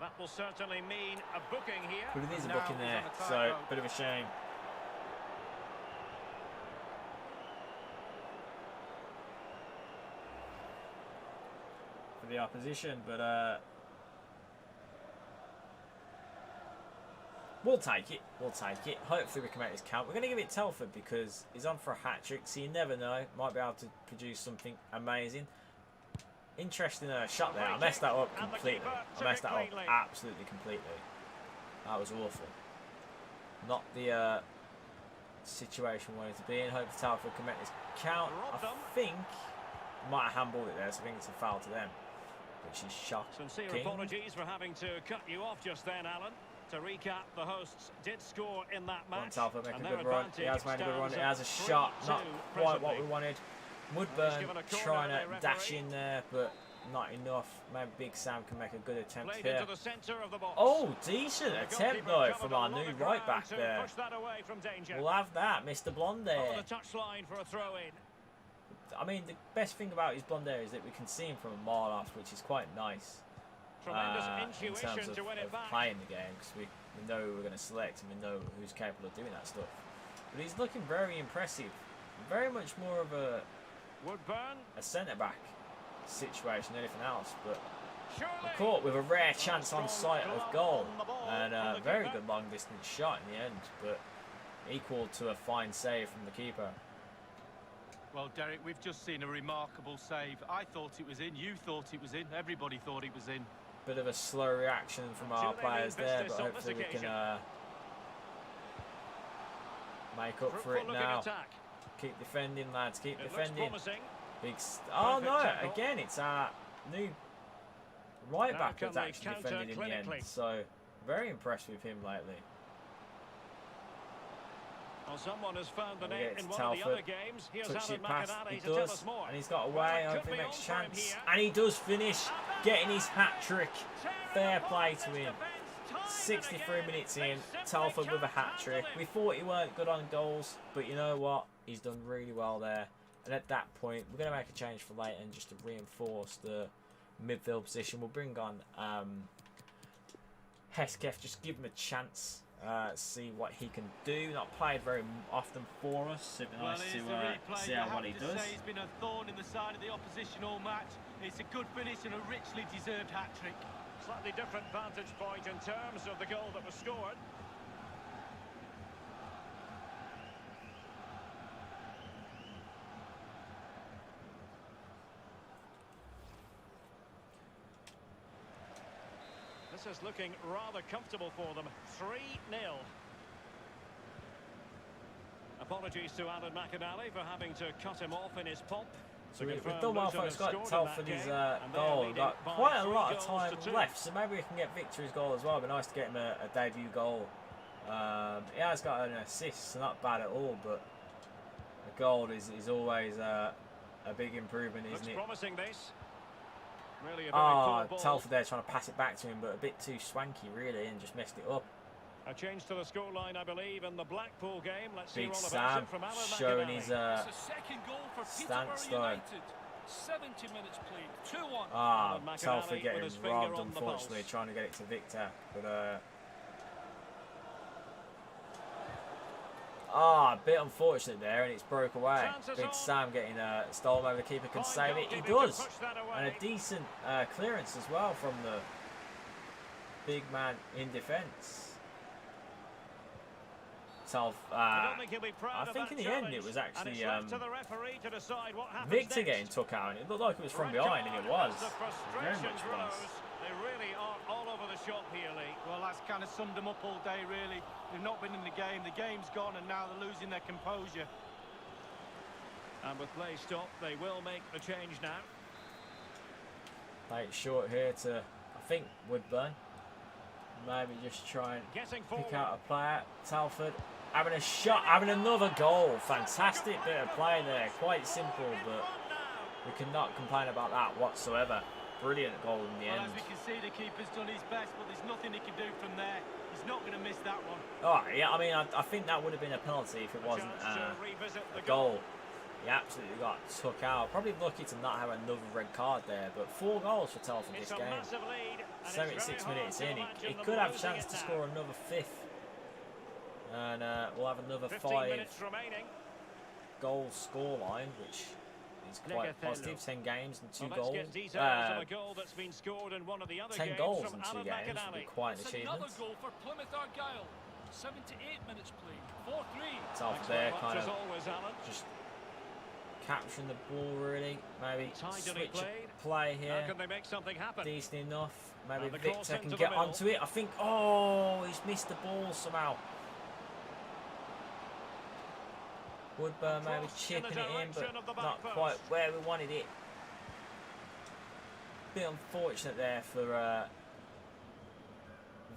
That will certainly mean a booking here. But it is a booking there, so bit of a shame. For the opposition, but we'll take it. We'll take it. Hopefully we can make this count. We're going to give it Telford because he's on for a hat-trick, so you never know. Might be able to produce something amazing. Interesting shot there. I messed that up completely. I messed that up absolutely completely. That was awful. Not the situation we wanted to be in. Hopefully Telford can make this count. I think might have handballed it there, so I think it's a foul to them. Which is shocking. Sincere apologies for having to cut you off just then, Alan. To recap, the hosts did score in that match. Telford make a good run. He has made a good run. It has a shot. Not quite what we wanted. Woodburn trying to dash in there, but not enough. Maybe Big Sam can make a good attempt here. Oh, decent attempt though from our new right back there. We'll have that, Mr. Blonde there. I mean, the best thing about his blonde hair is that we can see him from a mile off, which is quite nice. In terms of playing the game, because we know who we're going to select and we know who's capable of doing that stuff. But he's looking very impressive. Very much more of a centre-back situation than anything else. But we're caught with a rare chance on sight of goal. And a very good long-distance shot in the end, but equal to a fine save from the keeper. Well, Derek, we've just seen a remarkable save. I thought it was in, you thought it was in, everybody thought it was in. Bit of a slow reaction from our players there, but hopefully we can make up for it now. Keep defending, lads, keep defending. Big oh no, again, it's our new right back that's actually defended in the end. So, very impressed with him lately. Well, someone has found the net in one of the other games. Here's Touch it past, he does, and he's got away, hopefully makes chance. And he does finish, getting his hat-trick. Fair play to him. 63 minutes in, Telford with a hat-trick. We thought he weren't good on goals, but you know what? He's done really well there. And at that point, we're going to make a change for Leighton just to reinforce the midfield position. We'll bring on Hesketh, just give him a chance. See what he can do. Not played very often for us. It'd be nice to see how what he does. He's been a thorn in the side of the opposition all match. It's a good finish and a richly deserved hat-trick. Slightly different vantage point in terms of the goal that was scored. This is looking rather comfortable for them. 3-0. Apologies to Alan McInally for having to cut him off in his pomp. So we've done well for Scott Telford his goal. We've got quite a lot of time left, so maybe we can get Victory's goal as well. It'd be nice to get him a debut goal. He has got an assist, so not bad at all, but a goal is always a big improvement, isn't it? Promising this. Really Telford there trying to pass it back to him, but a bit too swanky really, and just messed it up. A change to the scoreline, I believe, in the Blackpool game. Let's see Big all Sam about it from Alan showing his second goal for stance Peterborough though. United. 70 minutes played, 2-1. Telford getting robbed, unfortunately, trying to get it to Victor, but Ah, a bit unfortunate there, and it's broke away. Big Sam getting stolen over. The keeper can save it. He does. And a decent clearance as well from the big man in defence. I think in the end it was actually Victor getting took out, and it looked like it was from behind, and it was. Very much was. They really are all over the shop here, Lee. Well, that's kind of summed them up all day, really. They've not been in the game. The game's gone, and now they're losing their composure. And with play stopped, they will make the change now. Play it short here to, I think, Woodburn. Maybe just try and pick out a player. Salford having a shot, having another goal. Fantastic bit of play there. Quite simple, but we cannot complain about that whatsoever. Brilliant goal in the end. As we can see, the keeper's done his best, but there's nothing he can do from there. He's not going to miss that one. Oh, yeah, I mean, I think that would have been a penalty if it wasn't a goal. He absolutely got took out. Probably lucky to not have another red card there, but 4 goals for Telford this game. 76 minutes in. He could have a chance to score another 5th. And we'll have another 5 goal scoreline, which is quite positive. 10 games and 2 goals. 10 goals in 2 games would be quite an achievement. Another goal for Plymouth Argyle. 78 minutes played. 4-3. Telford there kind of just capturing the ball, really. Maybe switch of play here. How can they make something happen? Decent enough. Maybe Victor can get onto it. I think, oh, he's missed the ball somehow. Woodburn maybe chipping it in, but not quite where we wanted it. Bit unfortunate there for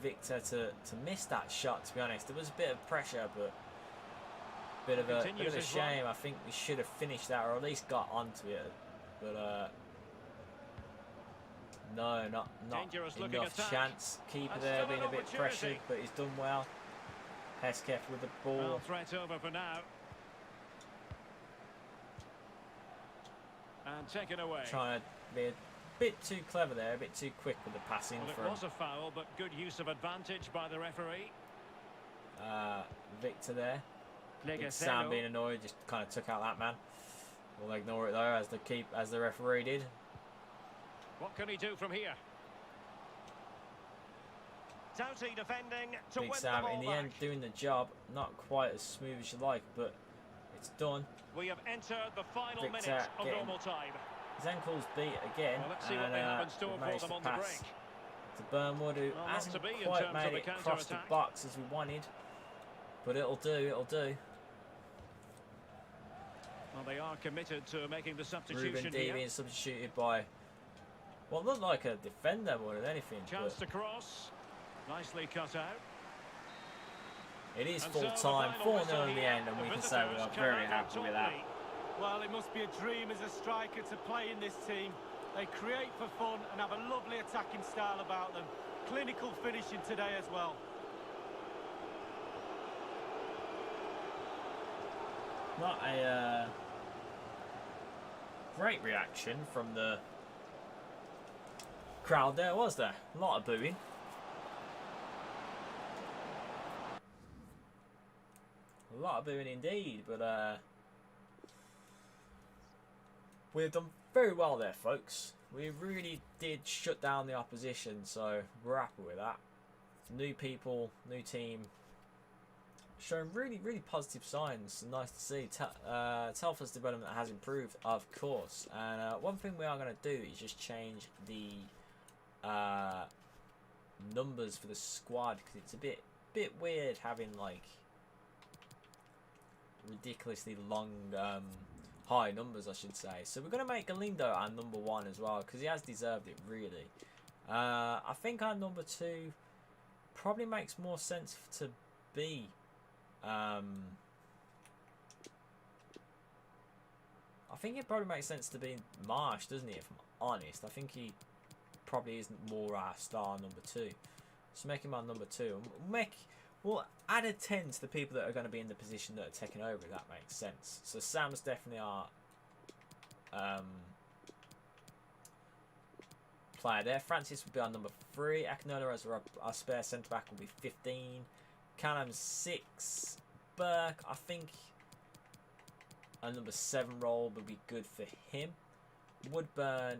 Victor to miss that shot, to be honest. There was a bit of pressure, but bit of a shame. I think we should have finished that, or at least got onto it. But no, not enough chance. Keeper there being a bit pressured, but he's done well. Hesketh with the ball. Threat over for now. And taken away. Trying to be a bit too clever there, a bit too quick with the passing. Well, it was a foul, but good use of advantage by the referee. Victor there. Big Sam being annoyed, just kind of took out that man. We'll ignore it though, as the referee did. What can he do from here? Doughty defending to Big win Sam the ball in the back. end doing the job, not quite as smooth as you like, but it's done. We have entered the final Victor minutes of normal time. His ankle's beat again, Well, let's see what they have in store for them on the break. To Burnwood, who hasn't quite made it across the box as we wanted, but it'll do, it'll do. Well, they are committed to making the substitution Ruben D here. being substituted by what looked like a defender more than anything. Chance to cross. Nicely cut out. It is full time, 4-0 in the end, and we can say we are very happy with that. Well, it must be a dream as a striker to play in this team. They create for fun and have a lovely attacking style about them. Clinical finishing today as well. Not a great reaction from the crowd there, was there? A lot of booing. A lot of booing indeed, but we've done very well there, folks. We really did shut down the opposition, so we're happy with that. New people, new team, showing really, really positive signs. Nice to see. Telford's development has improved, of course. And one thing we are going to do is just change the numbers for the squad, because it's a bit weird having like ridiculously long high numbers, I should say. So we're going to make Galindo our number 1 as well, because he has deserved it, really. I think our number 2 probably makes more sense to be I think it probably makes sense to be Marsh, doesn't it, if I'm honest. I think he probably isn't more our star number 2. So make him our number 2. We'll add a 10 to the people that are going to be in the position that are taking over, if that makes sense. So Sam's definitely our player there. Francis will be our number 3. Akinola as our spare centre-back will be 15. Callum 6. Burke, I think a number 7 role would be good for him. Woodburn,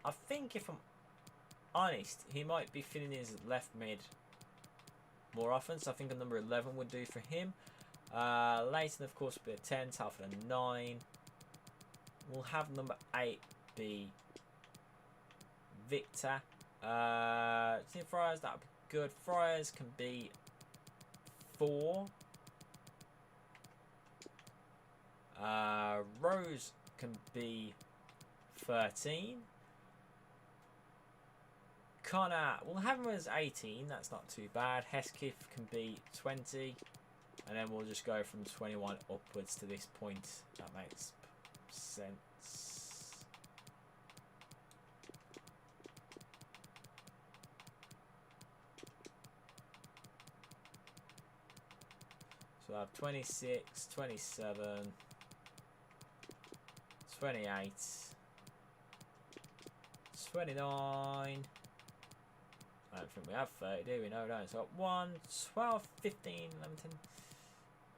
I think if I'm honest, he might be filling his left mid more often, so I think a number 11 would do for him. Leighton, of course, would be a 10, Salford a 9. We'll have number 8 be Victor. Team Friars, that would be good. Friars can be 4. Rose can be 13. Connor, we'll have him as 18. That's not too bad. Hesketh can be 20. And then we'll just go from 21 upwards to this point. That makes sense. So I have 26, 27, 28, 29. I don't think we have 30, do we? No, we don't. So 1, 12, 15, 11, 10,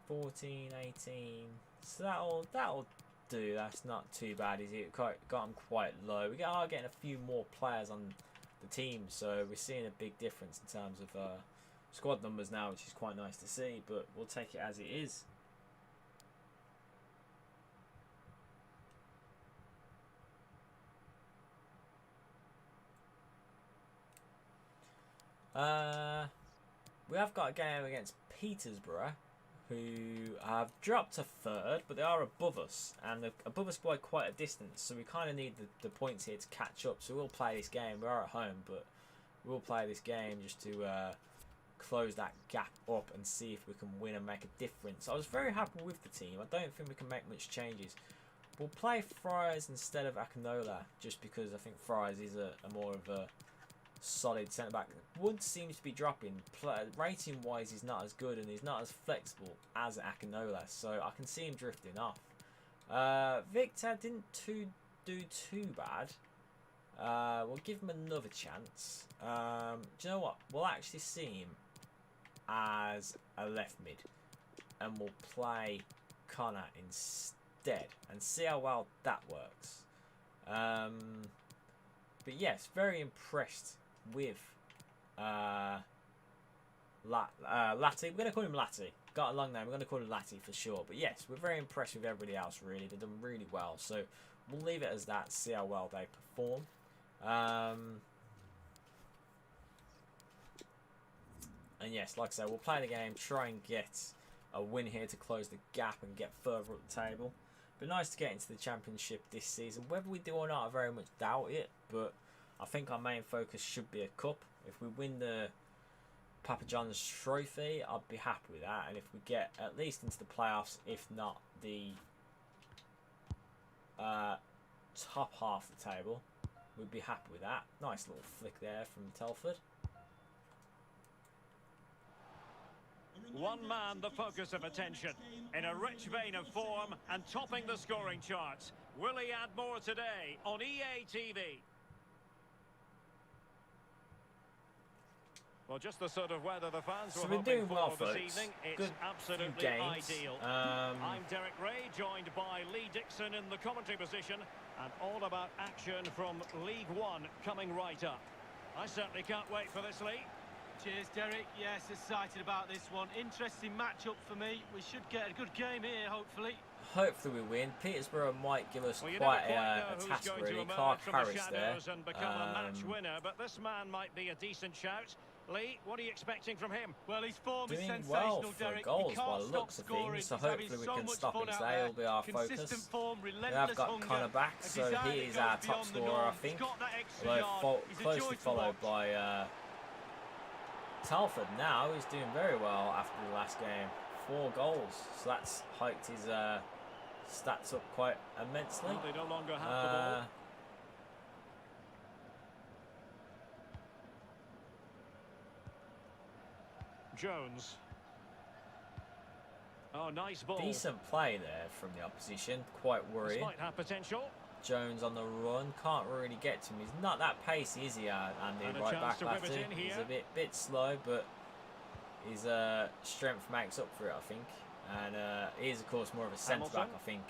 14, 18. So that'll do. That's not too bad, is it? Got them quite low. We are getting a few more players on the team, so we're seeing a big difference in terms of squad numbers now, which is quite nice to see. But we'll take it as it is. We have got a game against Peterborough, who have dropped to 3rd, but they are above us, and they're above us by quite a distance, so we kind of need the points here to catch up. So we'll play this game. We are at home, but we'll play this game just to close that gap up and see if we can win and make a difference. I was very happy with the team. I don't think we can make much changes. We'll play Friars instead of Akinola, just because I think Friars is a more of a solid centre back. Wood seems to be dropping. Rating wise, he's not as good and he's not as flexible as Akinola, so I can see him drifting off. Victor didn't do too bad. We'll give him another chance. Do you know what? We'll actually see him as a left mid, and we'll play Connor instead and see how well that works. But yes, very impressed with Latty. We're going to call him Latty. Got a long name. We're going to call him Latty for sure. But yes, we're very impressed with everybody else, really. They've done really well. So we'll leave it as that, see how well they perform. And yes, like I said, we'll play the game, try and get a win here to close the gap and get further up the table. But nice to get into the championship this season. Whether we do or not, I very much doubt it. But I think our main focus should be a cup. If we win the Papa John's trophy, I'd be happy with that. And if we get at least into the playoffs, if not the top half of the table, we'd be happy with that. Nice little flick there from Telford. One man the focus of attention, in a rich vein of form and topping the scoring charts. Will he add more today on EA TV? Well, just the sort of weather the fans were hoping for this evening. It's absolutely ideal. I'm Derek Ray, joined by Lee Dixon in the commentary position, and all about action from League One coming right up. I certainly can't wait for this, Lee. Cheers, Derek. Yes, excited about this one. Interesting matchup for me. We should get a good game here, hopefully. Hopefully we win. Peterborough might give us quite a task, really. Clark Harris there. And become a match winner, but this man might be a decent shout. Lee, what are you expecting from him? Well, his form is sensational, well for Derek. goals by the looks of things, so hopefully we can stop it today. Will be our focus. We have got Connor back, so he is our top scorer, I think. Although closely followed by Salford now. He's doing very well after the last game. 4 goals, so that's hiked his stats up quite immensely. Well, they no longer have the ball. Jones. Oh, nice ball. Decent play there from the opposition. Quite worrying. This might have potential. Jones on the run. Can't really get to him. He's not that pacey, is he, Andy? Right back at him. He's a bit slow, but his strength makes up for it, I think. And he is, of course, more of a centre-back, I think.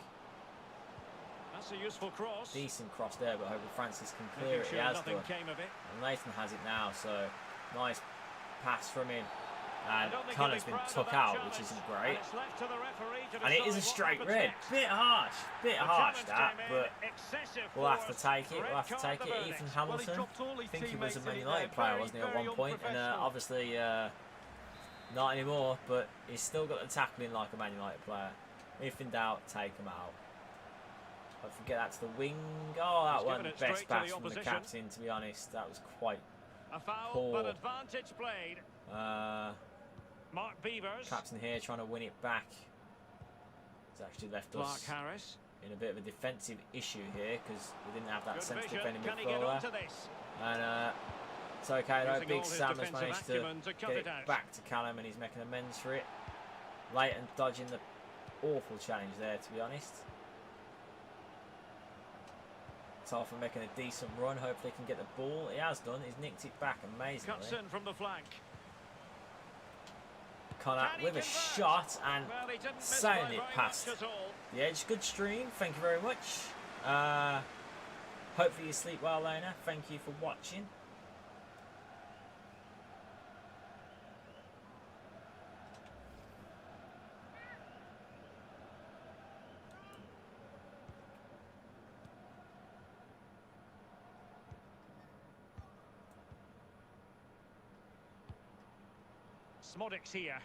That's a useful cross. Decent cross there, but hoping Francis can clear it. He has done. And Nathan has it now, so nice pass from him. And Connor's been took out, which isn't great. And it is a straight red. Bit harsh that, but we'll have to take it. We'll have to take it. Ethan Hamilton, I think he was a Man United player, wasn't he, at one point? And obviously not anymore, but he's still got the tackling like a Man United player. If in doubt, take him out. Don't forget that to the wing. Oh, that one best pass from the captain, to be honest. That was quite poor. But advantage played. Mark Beavers. Captain here trying to win it back. He's actually left us in a bit of a defensive issue here because we didn't have that centre defending midfielder. And it's okay though. Big Sam has managed to get it back to Callum and he's making amends for it. Leighton dodging the awful challenge there, to be honest. Salford making a decent run. Hopefully he can get the ball. He has done. He's nicked it back amazingly. Cuts in from the flank. Connor with a shot and sailing it past the edge. Good stream. Thank you very much. Hopefully you sleep well, Lena. Thank you for watching. Smodic's here.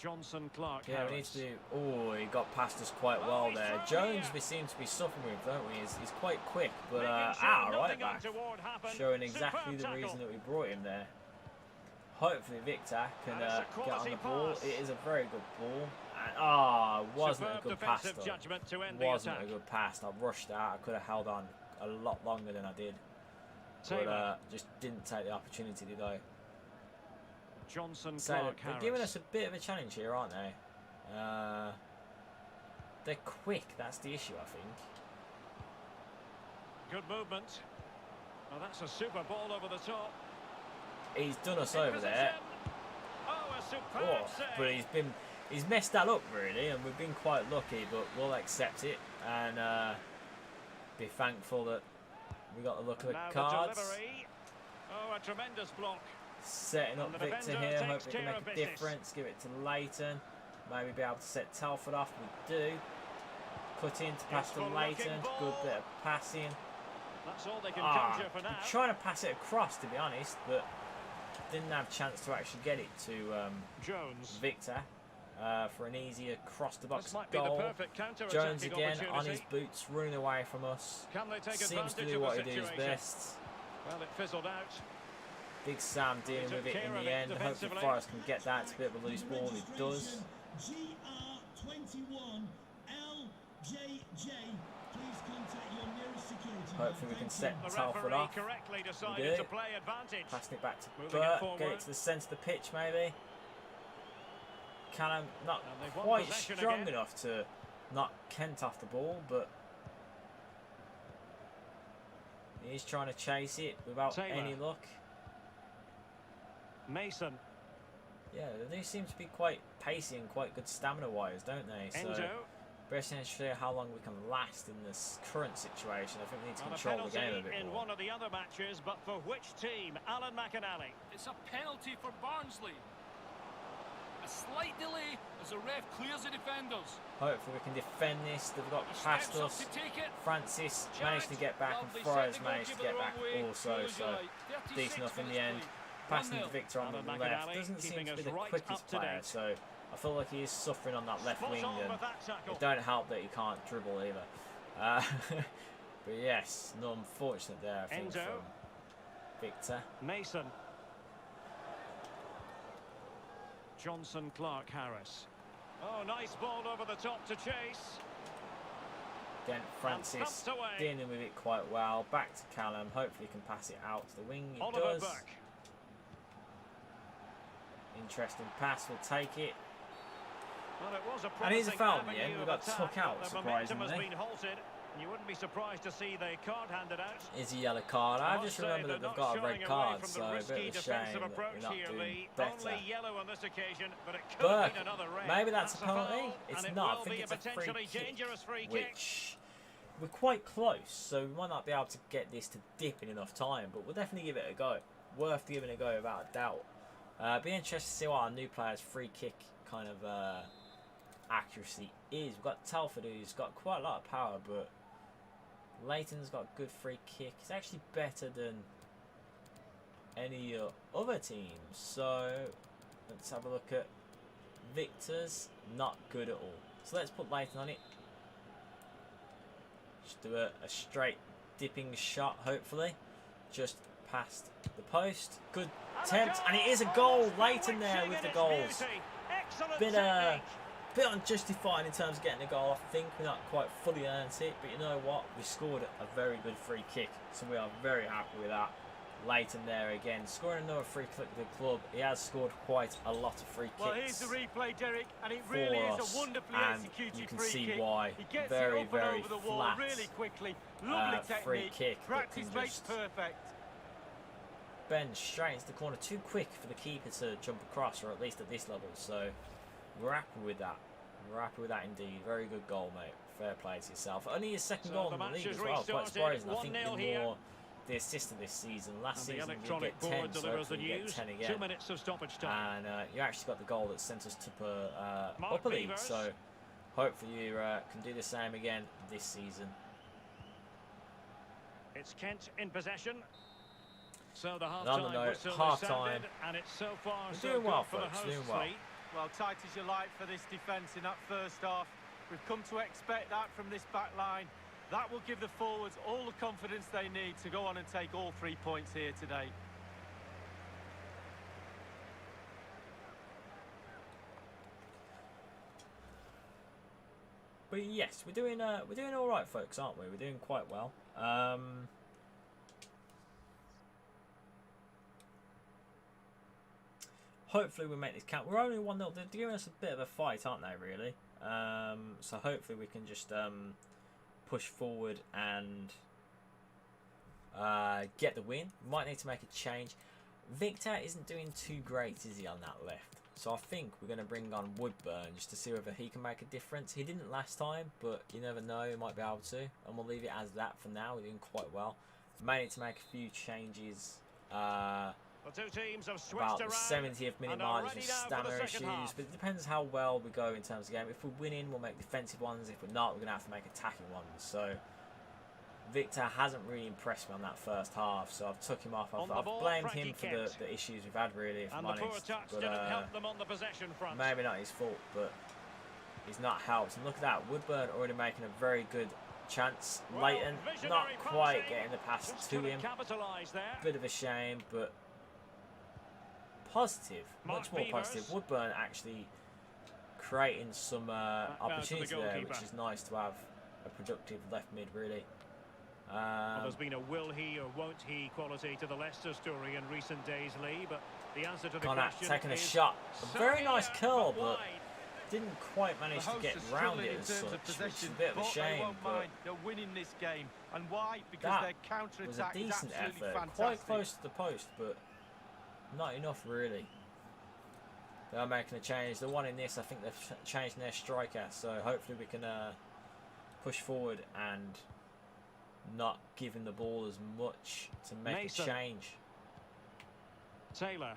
Johnson, Clark. Yeah, we need to do. Oh, he got past us quite well there. Jones, we seem to be suffering with, don't we? He's quite quick, but right back, showing exactly the reason that we brought him there. Hopefully, Victor can get on the ball. It is a very good ball. And, wasn't a good pass though. Wasn't a good pass. I rushed out. I could have held on a lot longer than I did, but just didn't take the opportunity, did I? Johnson, so Clark, they're giving us a bit of a challenge here, aren't they? They're quick, that's the issue, I think. Good movement. Oh, that's a super ball over the top. He's done us over there. Oh, a superb save. But he's messed that up really, and we've been quite lucky, but we'll accept it and be thankful that we got the look of the cards. Oh, a tremendous block. Setting up Victor here, hopefully he can make a difference. Give it to Leighton. Maybe be able to set Telford off. We do. Cut in to pass to Leighton. Good bit of passing. That's all they can conjure for now. I'm trying to pass it across, to be honest, but didn't have a chance to actually get it to Jones. Victor for an easier cross the box goal. Jones again on his boots, running away from us. Seems to do what he does best. Well, it fizzled out. Big Sam dealing with it in the end. Hopefully Forrest can get that. It's a bit of a loose ball. It does. Hopefully we can set Telford off. We do. Passing it back to Burt. Get it to the centre of the pitch maybe. Callum not quite strong enough to knock Kent off the ball, but he's trying to chase it without any luck. Mason. Yeah, they do seem to be quite pacey and quite good stamina-wise, don't they? So, best to see how long we can last in this current situation. I think we need to control the game a bit more. In one of the other matches, but for which team? Alan McInally. It's a penalty for Barnsley. A slight delay as the ref clears the defenders. Hopefully we can defend this. They've got past us. Francis managed to get back, and Flores managed to get back also. So decent enough in the end. Passing to Victor on the left. Doesn't seem to be the quickest player, so I feel like he is suffering on that left wing, and it don't help that he can't dribble either. But yes, not unfortunate there, I think, from Victor. Mason. Johnson, Clark, Harris. Oh, nice ball over the top to chase. Again, Francis dealing with it quite well. Back to Callum. Hopefully he can pass it out to the wing. He does. Interesting pass. We'll take it. Well, it was and here's a foul in the end. We got took out, surprisingly. You wouldn't be surprised to see the card handed out. Is a yellow card. I just remember that they've got a red card, so a bit of a shame that we're not doing better. Only yellow on this occasion, but it could But have been another red. maybe that's a penalty. foul, It's and not. I will think be it's a potentially dangerous free kick. which we're quite close, so we might not be able to get this to dip in enough time, but we'll definitely give it a go. Worth giving a go without a doubt. Be interested to see what our new player's free kick kind of accuracy is. We've got Salford, who's got quite a lot of power, but Leighton's got a good free kick. It's actually better than any other teams. So let's have a look at Victor's. Not good at all. So let's put Leighton on it. Just do a straight dipping shot, hopefully. Just past the post. Good attempt, and it is a goal. Leighton there with the goals. Bit unjustified in terms of getting a goal. I think we're not quite fully earned it, but you know what? We scored a very good free kick, so we are very happy with that. Leighton there again, scoring another free kick for the club. He has scored quite a lot of free kicks. Well, here's the replay, Derek, and it really is a wonderfully executed you can free see kick. why. He gets Very, it up and very over the wall flat really quickly. Lovely free technique. kick. Practice makes perfect. Ben straight into the corner, too quick for the keeper to jump across, or at least at this level. So we're happy with that. We're happy with that indeed. Very good goal, mate. Fair play to yourself. Only his second goal in the league as well. Quite surprising. I think you're more the assistant this season. Last season you get 10, so hopefully you get 10 again. 2 minutes of stoppage time. And you actually got the goal that sent us to upper league. So hopefully you can do the same again this season. It's Kent in possession. So the half time, and it's so far we're doing well, folks. Doing well. Well, tight as you like for this defence in that first half. We've come to expect that from this back line. That will give the forwards all the confidence they need to go on and take all 3 points here today. But yes, we're doing all right, folks, aren't we? We're doing quite well. Hopefully we make this count. We're only 1-0. They're giving us a bit of a fight, aren't they, really? So hopefully we can just push forward and get the win. We might need to make a change. Victor isn't doing too great, is he, on that left? So I think we're going to bring on Woodburn just to see whether he can make a difference. He didn't last time, but you never know, he might be able to. And we'll leave it as that for now. We're doing quite well. May need to make a few changes. The two teams have about the 70th minute mark, there's just stamina issues, but it depends how well we go in terms of the game. If we're winning, we'll make defensive ones. If we're not, we're going to have to make attacking ones. So Victor hasn't really impressed me on that first half, so I've took him off. I've blamed him for the issues we've had, really, if I'm honest. But maybe not his fault, but he's not helped. And look at that, Woodburn already making a very good chance. Leighton not quite getting the pass to him. Bit of a shame, but positive, much more positive. Woodburn actually creating some opportunity there, which is nice to have a productive left mid, really. Well, there's been a will he or won't he quality to the Leicester story in recent days, Lee, but the answer to the question taking a is shot. A very nice curl, but didn't quite manage to get round it as such, which is a bit of a shame. But they're winning this game, and why? Because that their counter was a attack decent is absolutely effort, fantastic. quite close to the post, but not enough really. They are making a change. The one in this, I think they've changed their striker, so hopefully we can push forward and not give him the ball as much to make a change. Taylor.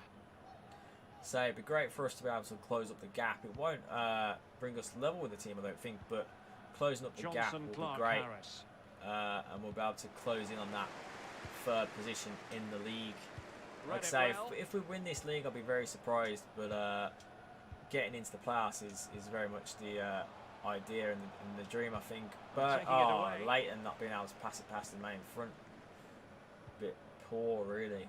So it'd be great for us to be able to close up the gap. It won't bring us level with the team, I don't think, but closing up the gap will be great. And we'll be able to close in on that third position in the league. Like I say, if we win this league, I'll be very surprised, but getting into the playoffs is very much the idea and the dream, I think. But Leighton not being able to pass it past the main front, bit poor really.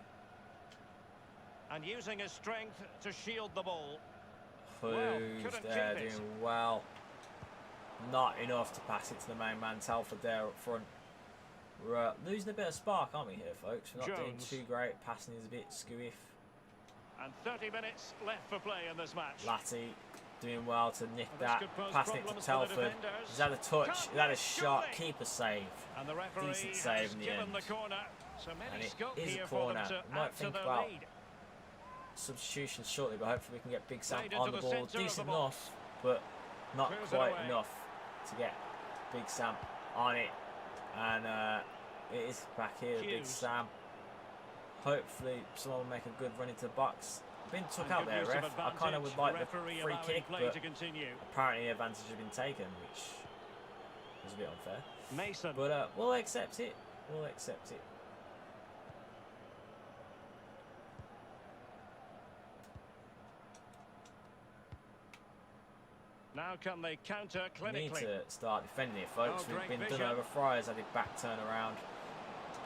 And using his strength to shield the ball. Who's there doing well? Not enough to pass it to the main man. Salford there up front. We're losing a bit of spark, aren't we, here, folks? We're not doing too great. Passing is a bit skewiff. And 30 minutes left for play in this match. Latty doing well to nick that. Passing it to Salford. Is that a touch? Is that a shot? Keeper save. Decent save in the end. And it is a corner. We might think about substitutions shortly, but hopefully we can get Big Sam on the ball. Decent enough, but not quite enough to get Big Sam on it. And it is back here, Big Sam. Hopefully someone will make a good run into the box. Been took out there, ref. I kind of would like the free kick, but apparently the advantage has been taken, which was a bit unfair. But we'll accept it. We'll accept it. Now can they counter clinically? We need to start defending it, folks. We've been done over. Friars, I did back turn around.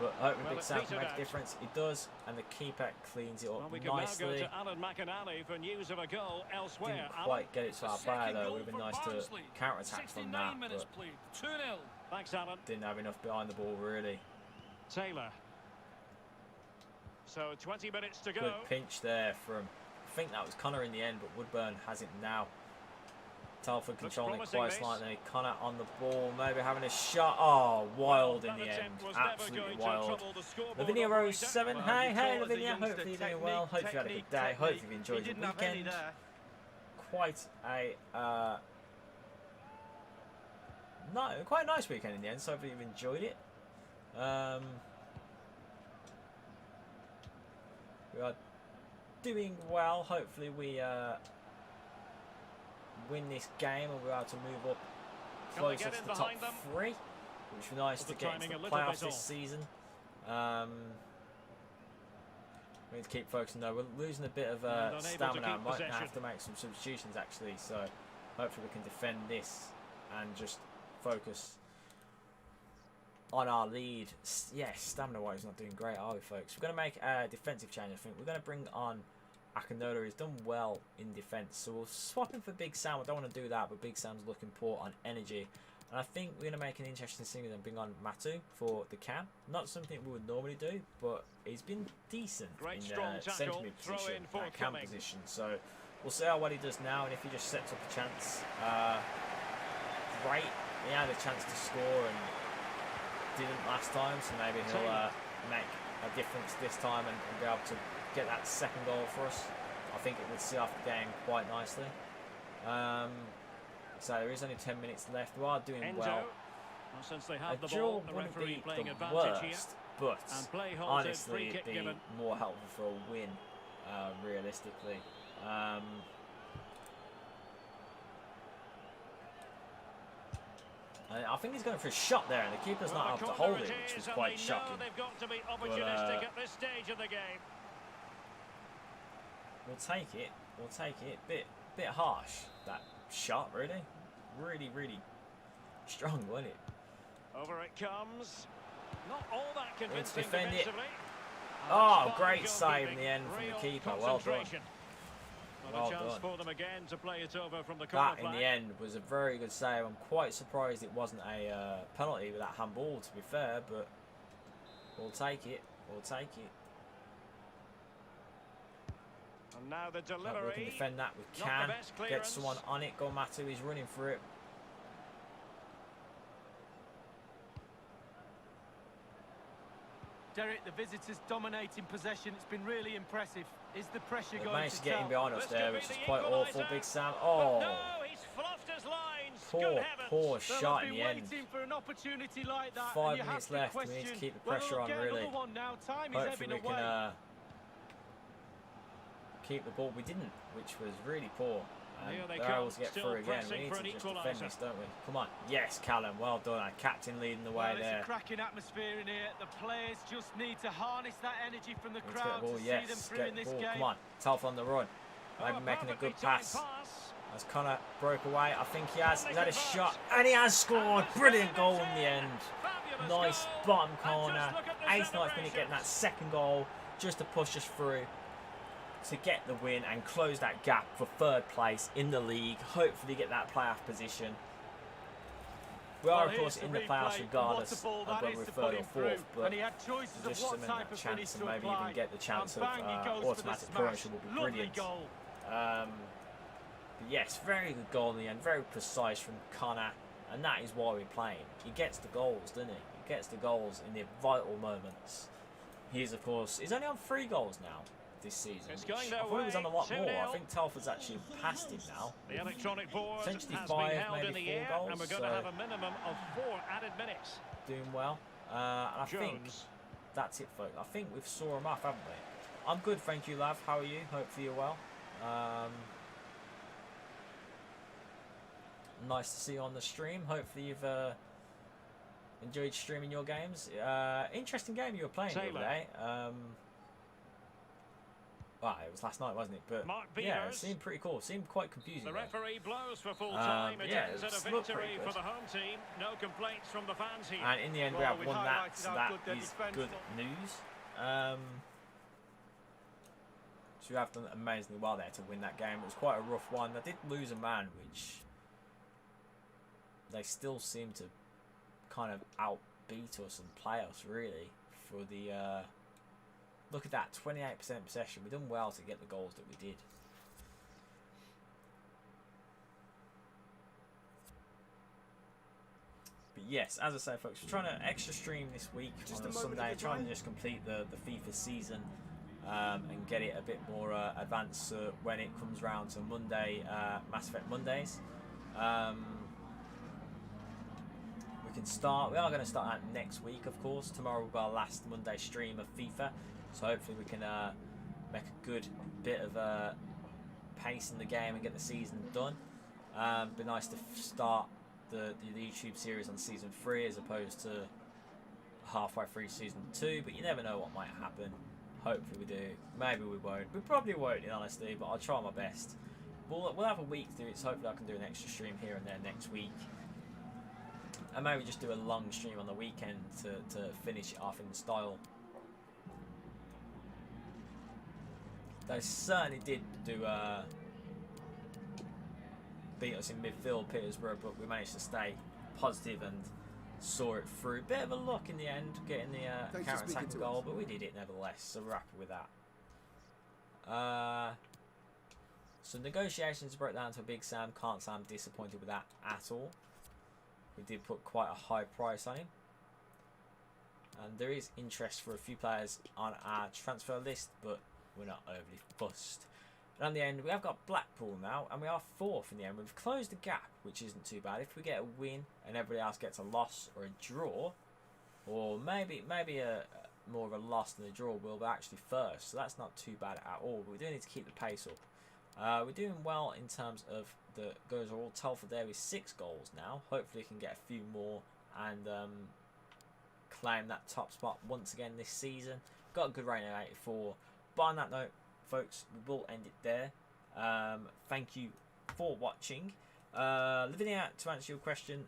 But hopefully Big Sam can make a difference. He does, and the keeper cleans it up nicely. Go to Alan McInally for news of a goal elsewhere. Didn't quite get it to our player though. It would have been nice to counter-attack from that. But 2-0. Thanks, Alan. Didn't have enough behind the ball really. Taylor. So 20 minutes to go. Good pinch there from, I think that was Connor in the end, but Woodburn has it now. Telford controlling it quite slightly. Connor on the ball, maybe having a shot. Oh, wild in the end. Absolutely wild. Lavinia Rose 7. Hey, Lavinia. Hopefully you're doing well. Hopefully you had a good day. Hopefully you enjoyed your weekend. Quite a nice weekend in the end, so hopefully you've enjoyed it. We are doing well. Hopefully we win this game and we're able to move up closer to the top 3, which would be nice to get into the playoffs this season. We need to keep focusing though. We're losing a bit of stamina. Might have to make some substitutions actually, so hopefully we can defend this and just focus on our lead. Yes, stamina wise not doing great, are we, folks? We're going to make a defensive change. I think we're going to bring on Akinola. He's done well in defence, so we'll swap him for Big Sam. I don't want to do that, but Big Sam's looking poor on energy. And I think we're going to make an interesting thing and bring on Matu for the cam. Not something we would normally do, but he's been decent in the centre mid position, that cam position. So we'll see how well he does now, and if he just sets up a chance, great. He had a chance to score and didn't last time, so maybe he'll make a difference this time and be able to get that second goal for us. I think it would see off the game quite nicely. So there is only 10 minutes left. We are doing well. A draw wouldn't be the worst, but honestly it'd be more helpful for a win, realistically. I think he's going for a shot there, and the keeper's not able to hold it, which was quite shocking. We'll take it. We'll take it. Bit harsh, that shot, really. Really strong, wasn't it? Over it comes. Not all that convincing. Let's defend it. Oh, great save in the end from the keeper. Well done. Well done. For them again to play it over from the that in the end was a very good save. I'm quite surprised it wasn't a penalty with that handball, to be fair, but we'll take it. We'll take it. And now the delivery. We can defend that. We can get someone on it. Go Matu. He's running for it. Derek, the visitors dominating possession. It's been really impressive. Is the pressure going to managed to get him behind us there, which is quite awful. Big Sam. Oh, no, he's fluffed his lines. Poor shot in the end. For an opportunity like that, 5 minutes left. We need to keep the pressure on, really. Hopefully we can keep the ball. We didn't, which was really poor. They're able to get through again. We need to just defend this, don't we? Come on. Yes, Callum. Well done. Our captain leading the way there. It's a cracking atmosphere in here. The players just need to harness that energy from the crowd to see them through in this game. Come on. Telford on the run. Maybe making a good pass. As Connor broke away, I think he has. He's had a shot, and he has scored. Brilliant goal in the end. Nice bottom corner. 89th minute, getting that second goal just to push us through to get the win and close that gap for 3rd place in the league. Hopefully get that playoff position. We are, of course, in the playoffs regardless of whether we're 3rd or 4th, but just something that chance and maybe even get the chance of automatic promotion would be brilliant. But yes, very good goal in the end, very precise from Connor, and that is why we're playing. He gets the goals, doesn't he? He gets the goals in the vital moments. He's, of course, he's only on 3 goals now this season. It's going I thought he was on a lot 2-0. more. I think Telford's actually passed him now. The electronic board Essentially has 5, been held maybe in the 4 air, goals. and we're going to have a minimum of 4 added minutes. Doing well. And I think that's it, folks. I think we've saw him off, haven't we? I'm good, thank you, Lav. How are you? Hopefully you're well. Nice to see you on the stream. Hopefully you've enjoyed streaming your games. Interesting game you were playing the other day. Well, it was last night, wasn't it? But yeah, it seemed pretty cool. It seemed quite confusing. The referee blows for full time. Yeah, it ends in a victory for the home team. No complaints from the fans here. And in the end, we have won that, so that is good news. So we have done amazingly well there to win that game. It was quite a rough one. I did lose a man, which they still seem to kind of outbeat us and play us, really, for the... Look at that, 28% possession. We've done well to get the goals that we did. But yes, as I say, folks, we're trying to extra stream this week on a Sunday, trying to just complete the FIFA season and get it a bit more advanced when it comes round to Monday, Mass Effect Mondays. We can start. We are going to start that next week, of course. Tomorrow we'll be our last Monday stream of FIFA. So hopefully we can make a good bit of pace in the game and get the season done. Be nice to start the YouTube series on season 3 as opposed to halfway through season 2. But you never know what might happen. Hopefully we do. Maybe we won't. We probably won't, in honesty. But I'll try my best. We'll have a week to do it. So hopefully I can do an extra stream here and there next week. And maybe just do a long stream on the weekend to finish it off in style. They certainly did beat us in midfield, Petersburg, but we managed to stay positive and saw it through. Bit of a luck in the end, getting the counter-attacking goal, but we did it nevertheless, so we're happy with that. So negotiations broke down to a big Sam. Can't say I'm disappointed with that at all. We did put quite a high price on him. And there is interest for a few players on our transfer list, but we're not overly fussed. And on the end, we have got Blackpool now, and we are 4th in the end. We've closed the gap, which isn't too bad. If we get a win and everybody else gets a loss or a draw, or maybe more of a loss than a draw, we'll be actually first. So that's not too bad at all. But we do need to keep the pace up. We're doing well in terms of the goals are all. Telford there with 6 goals now. Hopefully we can get a few more and claim that top spot once again this season. Got a good rating of 84. But on that note, folks, we will end it there. Thank you for watching. Living out to answer your question,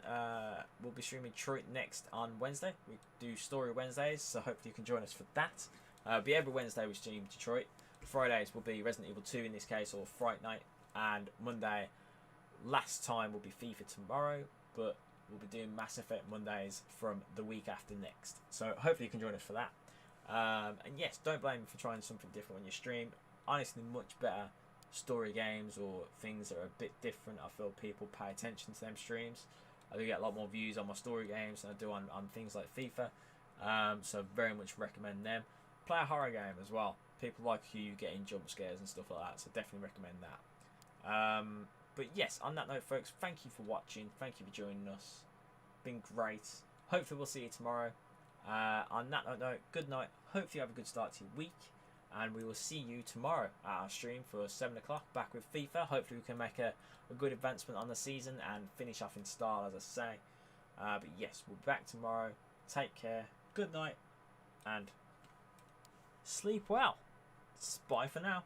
we'll be streaming Detroit next on Wednesday. We do Story Wednesdays, so hopefully you can join us for that. Be every Wednesday we stream Detroit. Fridays will be Resident Evil 2 in this case, or Fright Night. And Monday, last time, will be FIFA tomorrow. But we'll be doing Mass Effect Mondays from the week after next. So hopefully you can join us for that. And yes, don't blame me for trying something different on your stream. Honestly, much better story games or things that are a bit different. I feel people pay attention to them streams. I do get a lot more views on my story games than I do on things like FIFA. So very much recommend them. Play a horror game as well. People like you getting jump scares and stuff like that, so definitely recommend that. But yes, on that note, folks, thank you for watching. Thank you for joining us. Been great. Hopefully we'll see you tomorrow. On that note, good night. Hopefully you have a good start to your week. And we will see you tomorrow at our stream for 7 o'clock, back with FIFA. Hopefully we can make a good advancement on the season and finish off in style, as I say. But yes, we'll be back tomorrow. Take care. Good night. And sleep well. Bye for now.